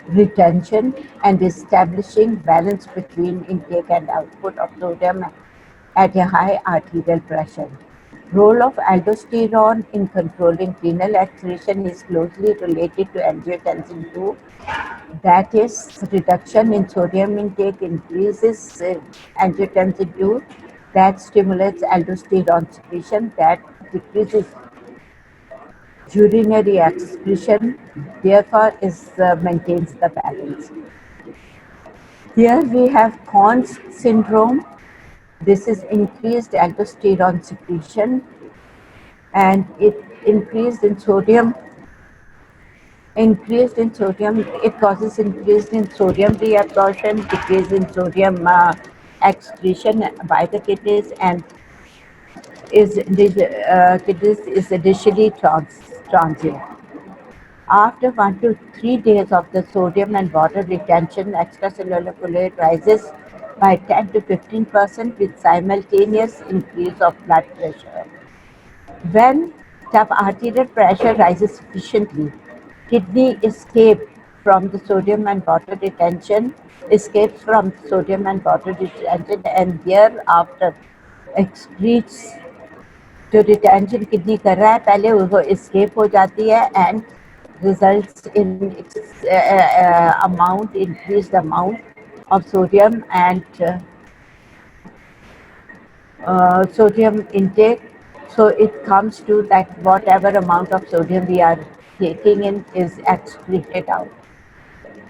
retention and establishing balance between intake and output of sodium at a high arterial pressure. Role of aldosterone in controlling renal excretion is closely related to angiotensin 2. That is, reduction in sodium intake increases angiotensin 2, that stimulates aldosterone secretion, that decreases urinary excretion, therefore maintains the balance. Here we have Conn's syndrome. This is increased aldosterone secretion, and it increased in sodium. It causes increase in sodium reabsorption, decrease in sodium excretion by the kidneys, and kidneys is initially transient. After 1 to 3 days of the sodium and water retention, extracellular fluid rises by 10 to 15% with simultaneous increase of blood pressure. When the arterial pressure rises sufficiently, kidney from the sodium and water retention, escapes from sodium and water retention and thereafter excretes जो retention kidney कर रहा है पहले वो escape हो जाती है and results in increased amount of sodium and sodium intake. So it comes to that whatever amount of sodium we are taking in is excreted out.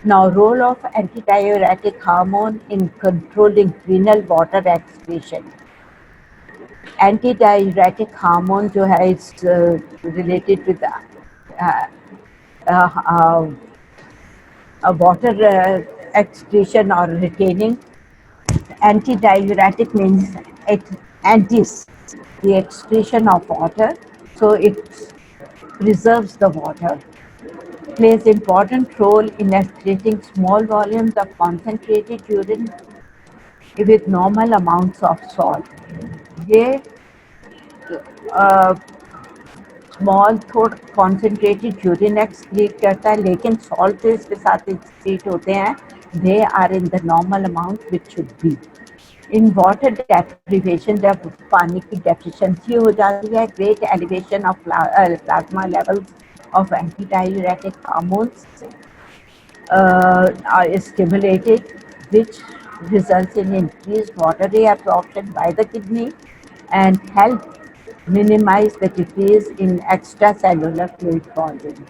Now, role of antidiuretic hormone in controlling renal water excretion. Antidiuretic hormone जो है is related with uh, uh, water excretion or retaining. Antidiuretic means it antis the excretion of water, so it preserves the water. Plays important role in excreting small volumes of concentrated urine with normal amounts of salt. ये small थोड़ा concentrated urine excrete करता है लेकिन salt जो इसके साथ excrete होते हैं they are in the normal amount which should be in water deprivation जब पानी की डेफिशिएंसी हो जाती है great elevation of plasma levels of antidiuretic hormones are stimulated which results in increased water reabsorption by the kidney and help minimize the decrease in extracellular fluid volume.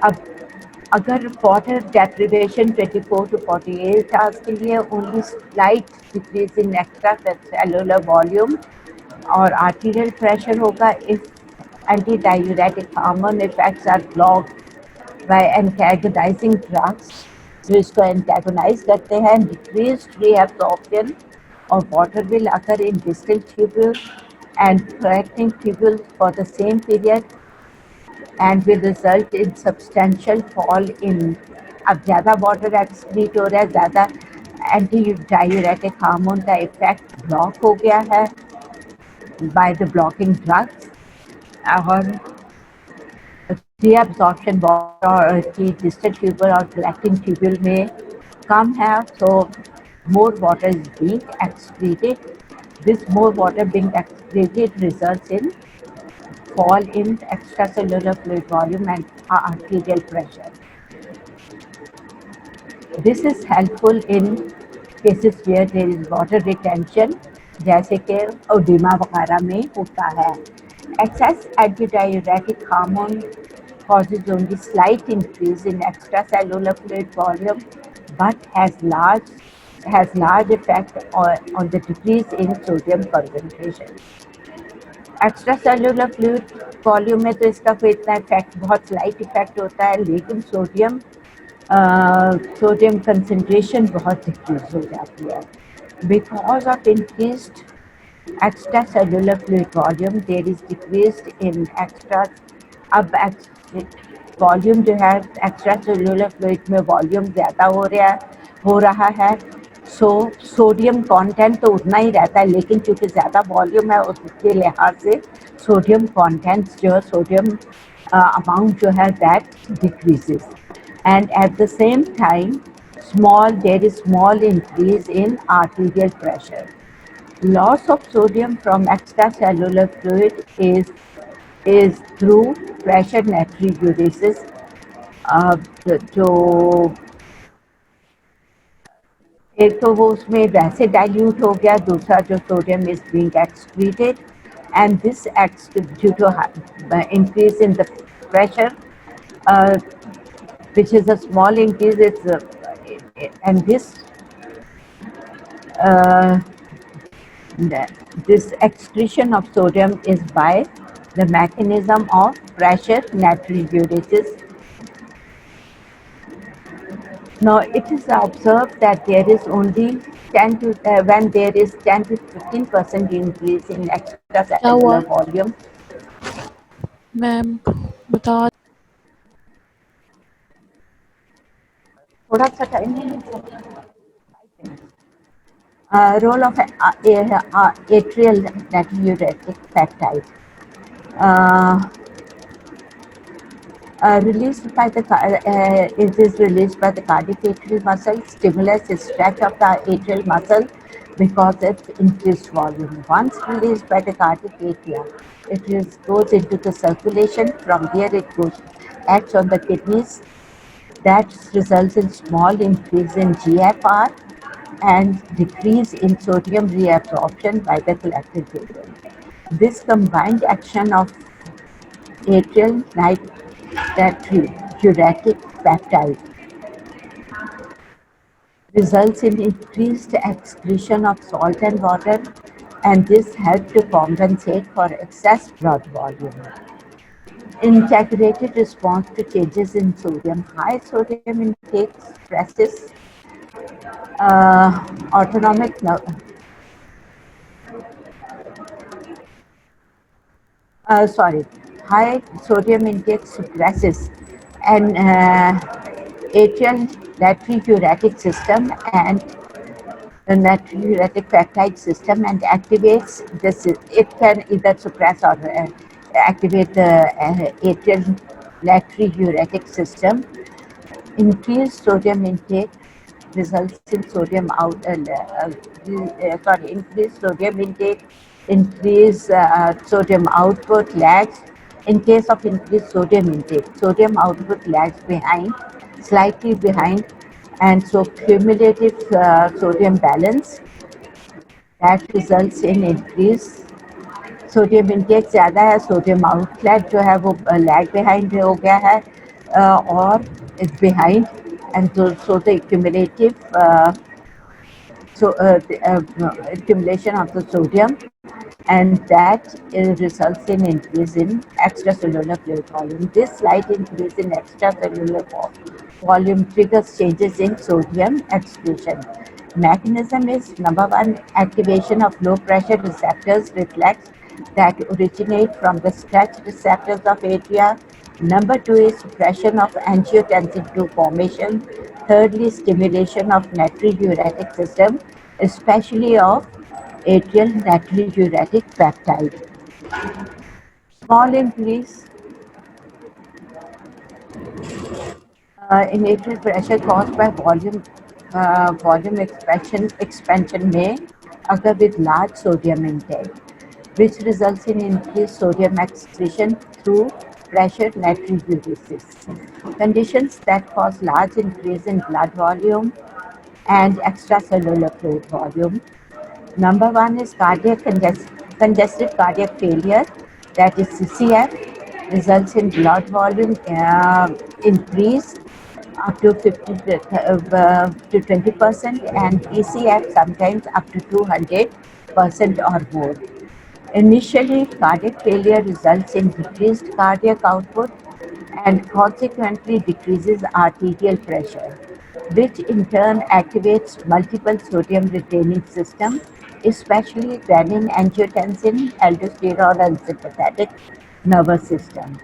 अब अगर water deprivation 24 to 48 hours के लिए only slight decrease in extracellular volume और arterial pressure होगा if antidiuretic hormone effects are blocked by antagonizing drugs जो इसको antagonize करते हैं decreased reabsorption or water will occur in distal tubules and collecting tubules for the same period and will result in substantial fall in अब ज़्यादा water excrete हो रहा है ज़्यादा एंटी डायूरेटिक हार्मोन का इफेक्ट ब्लॉक हो गया है बाय द ब्लॉकिंग ड्रग्स और रीअब्जॉर्प्शन वाटर की डिस्टल ट्यूबल और कलेक्टिंग ट्यूबल में कम है so more water is being excreted. This more water being excreted results in fall in extracellular fluid volume and arterial pressure. This is helpful in cases where there is water retention, जैसे कि oedema वगैरह में होता है. Excess antidiuretic hormone causes only slight increase in extracellular fluid volume, but has large effect on the decrease in sodium concentration. Extra cellular fluid volume में तो इसका कोई इतना इफेक्ट बहुत स्लाइट इफेक्ट होता है लेकिन सोडियम कंसनट्रेशन बहुत डिक्रीज हो जाती है because of increased extra cellular fluid volume there is decreased in extra अब वॉल्यूम जो है एक्स्ट्रा सेलुलर फ्लूइड में वॉल्यूम ज़्यादा हो रहा है सो सोडियम कंटेंट तो उतना ही रहता है लेकिन चूँकि ज़्यादा वॉल्यूम है उसके लिहाज से सोडियम कंटेंट्स जो है सोडियम अमाउंट जो है that decreases and at the same time there is small increase in arterial pressure. Loss of sodium from extracellular fluid is through pressure natriuresis जो एक तो वो उसमें वैसे डाइल्यूट हो गया दूसरा जो sodium is being excreted and this acts due to increase in the pressure which is a small increase and uh, this excretion of sodium is by the mechanism of pressure natriuresis. Now it is observed that there is only 10 to when there is 10 to 15% increase in extracellular volume. Ma'am बता थोड़ा सा time Role of atrial natriuretic peptide. Uh, it is released by the cardiac atrial muscle, stimulates the stretch of the atrial muscle because of increased volume. Once released by the cardiac atria, goes into the circulation. From there, it acts on the kidneys. That results in small increase in GFR and decrease in sodium reabsorption by the collected urine. This combined action of atrial natriuretic peptide results in increased excretion of salt and water, and this helps to compensate for excess blood volume. Integrated response to changes in sodium. High sodium intake stresses autonomic sorry, high sodium intake suppresses an atrial natriuretic system and the natriuretic peptide system and activates this. It can either suppress or activate the atrial natriuretic system. Increased sodium intake results in increased sodium intake, increased sodium output lags. In case of increased sodium intake, sodium output lags behind, slightly behind, and so cumulative sodium balance that results in increase. Sodium intake ज़्यादा है, sodium outlet जो है वो lag behind हो गया है और it's behind and so the accumulation of the sodium, and that results in increase in extracellular fluid volume. This slight increase in extracellular volume triggers changes in sodium excretion. Mechanism is number one, activation of low pressure receptors reflex that originate from the stretch receptors of atria. Number two is suppression of angiotensin II formation. Thirdly, stimulation of natriuretic system, especially of atrial natriuretic peptide. Small increase in atrial pressure caused by volume expansion may occur with large sodium intake, which results in increased sodium excretion through pressure natriuresis. Conditions that cause large increase in blood volume and extracellular fluid volume. Number one is congestive cardiac failure, that is CCF, results in blood volume increase up to 50 to 20%, and ECF sometimes up to 200% or more. Initially, cardiac failure results in decreased cardiac output and consequently decreases arterial pressure, which in turn activates multiple sodium retaining systems, especially renin, angiotensin, aldosterone, and sympathetic nervous system.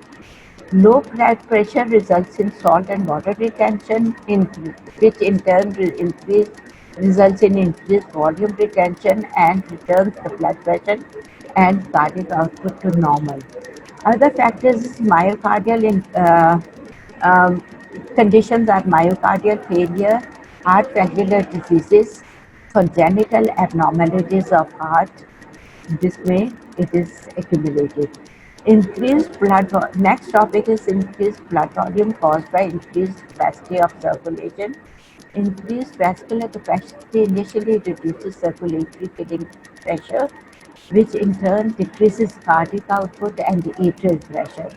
Low blood pressure results in salt and water retention, which in turn results in increased volume retention and returns the blood pressure and cardiac output to normal. Other factors is um, conditions are myocardial failure, heart valvular diseases, congenital abnormalities of heart. This way it is accumulated. Next topic is increased blood volume caused by increased capacity of circulation. Increased vascular capacity initially reduces circulatory filling pressure, which in turn decreases cardiac output and atrial pressure.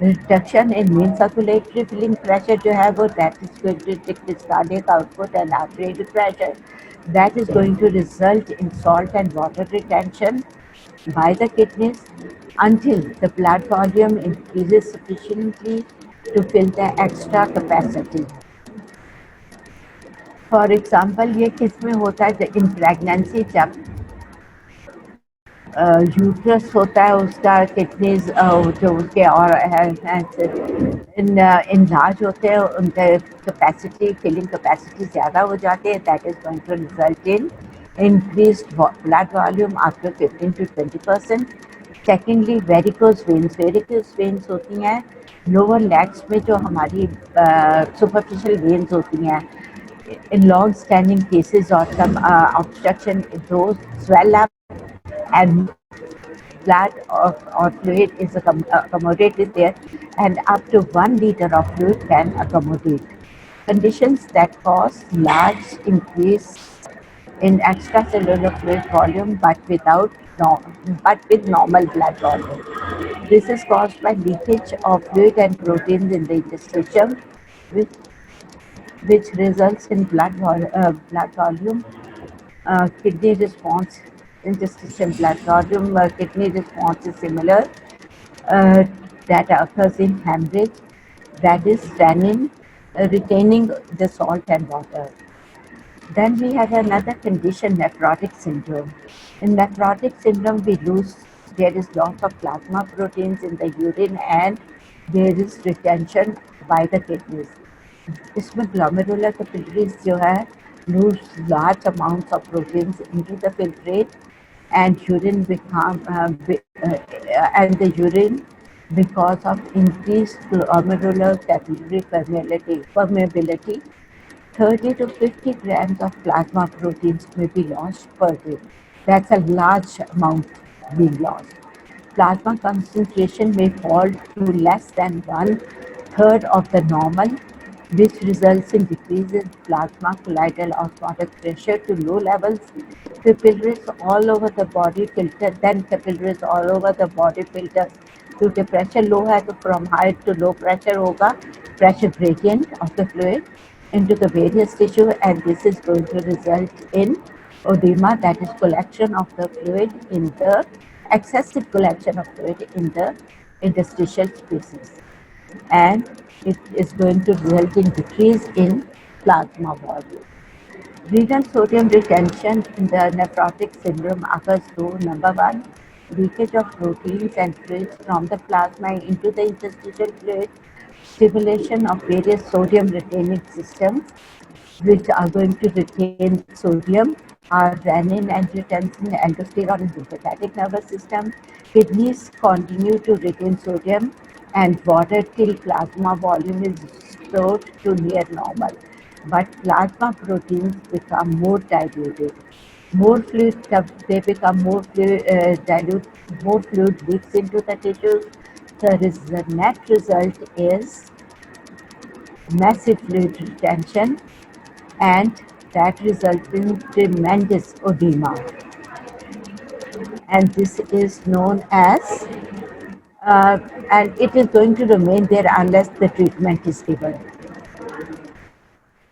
Reduction in mean circulatory filling pressure जो है वो that is going to decrease cardiac output and arterial pressure. That is going to result in salt and water retention by the kidneys until the blood volume increases sufficiently to fill the extra capacity. For example, ये किस में होता है in pregnancy जब uterus होता है उसका kidneys जो उसके और इनलार्ज होते हैं, उनका कैपेसिटी किलिंग कैपेसिटी ज़्यादा हो जाती है. That is going to result in increased blood volume after 15 to 20%. Secondly varicose veins होती हैं लोअर लेग्स में, जो हमारी सुपरफिशियल वेन्स होती हैं. In long standing cases or some obstruction, those swell up and blood or fluid is accommodated there, and up to 1 liter of fluid can accommodate. Conditions that cause large increase in extracellular fluid volume but with normal blood volume. This is caused by leakage of fluid and proteins in the interstitium, which, which results in blood volume, kidney response. Interstitial blood volume, kidney response is similar, uh, that occurs in hemorrhage, that is renin, retaining the salt and water. Then we have another condition, nephrotic syndrome. In nephrotic syndrome, there is loss of plasma proteins in the urine and there is retention by the kidneys. इसमें glomerular capillaries जो है lose large amounts of proteins into the filtrate, and and the urine, because of increased glomerular capillary permeability, 30 to 50 grams of plasma proteins may be lost per day. That's a large amount being lost. Plasma concentration may fall to less than one third of the normal, which results in decrease in plasma colloidal osmotic pressure to low levels. Capillaries all over the body filter, then capillaries all over the body filter. क्योंकि pressure low है तो from high to low pressure होगा, pressure gradient of the fluid into the various tissue, and this is going to result in edema, that is collection of the fluid in the excessive collection of fluid in the interstitial spaces, and it is going to result in decrease in plasma volume. Renal sodium retention in the nephrotic syndrome occurs through number one, leakage of proteins and fluids from the plasma into the interstitial fluid, stimulation of various sodium retaining systems which are going to retain sodium, are renin, angiotensin, aldosterone in sympathetic nervous system. Kidneys continue to retain sodium and water till plasma volume is restored to near normal. But plasma proteins become more diluted. More fluid, they become more fluid, dilute, more fluid leaks into the tissues. The net result is massive fluid retention, and that results in tremendous edema. And this is known as, and it is going to remain there unless the treatment is given.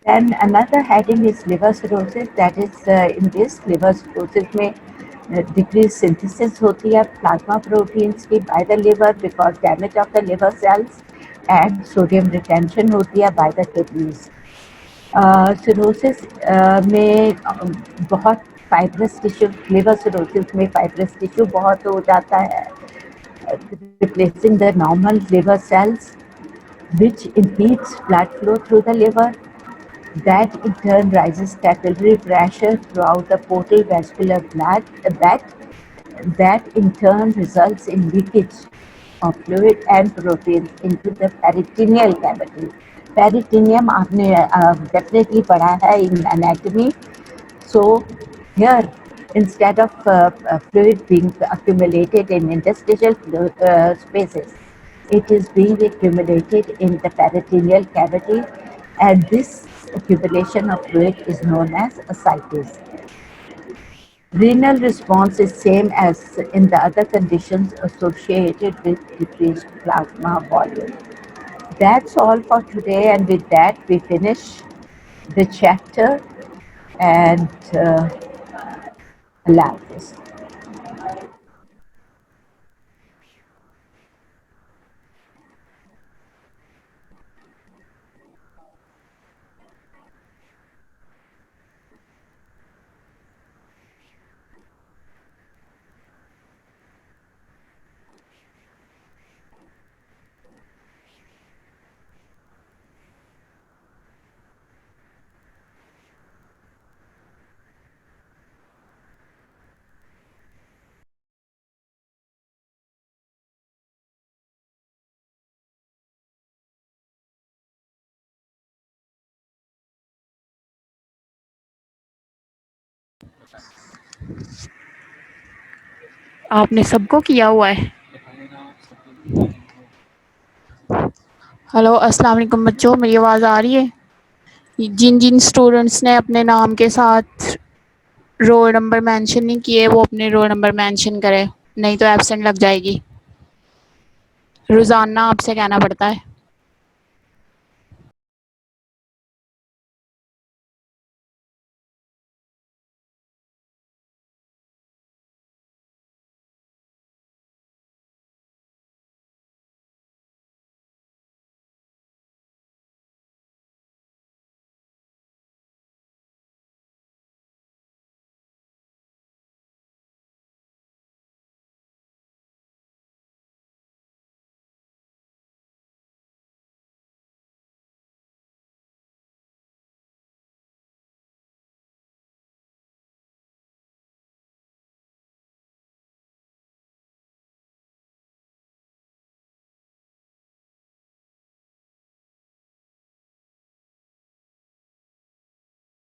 Then another heading is liver cirrhosis. That is, in this liver cirrhosis में decreased synthesis होती है plasma proteins की by the liver because damage of the liver cells, and sodium retention होती है by the kidneys. Cirrhosis में बहुत fibrous tissue, liver cirrhosis में fibrous tissue बहुत हो जाता है, replacing the normal liver cells, which impedes blood flow through the liver. That in turn rises capillary pressure throughout the portal vascular bed. That in turn results in leakage of fluid and proteins into the peritoneal cavity. Peritoneum आपने definitely पढ़ा है in anatomy. So here, instead of fluid being accumulated in interstitial spaces, it is being accumulated in the peritoneal cavity, and this accumulation of fluid is known as ascites. Renal response is same as in the other conditions associated with decreased plasma volume. That's all for today, and with that we finish the chapter, and Allah Hafiz. आपने सबको किया हुआ है। Hello, अस्सलाम वालेकुम बच्चों, मेरी आवाज़ आ रही है? जिन जिन स्टूडेंट्स ने अपने नाम के साथ रोल नंबर मेंशन नहीं किए वो अपने रोल नंबर मेंशन करें, नहीं तो एब्सेंट लग जाएगी। रोज़ाना आपसे कहना पड़ता है।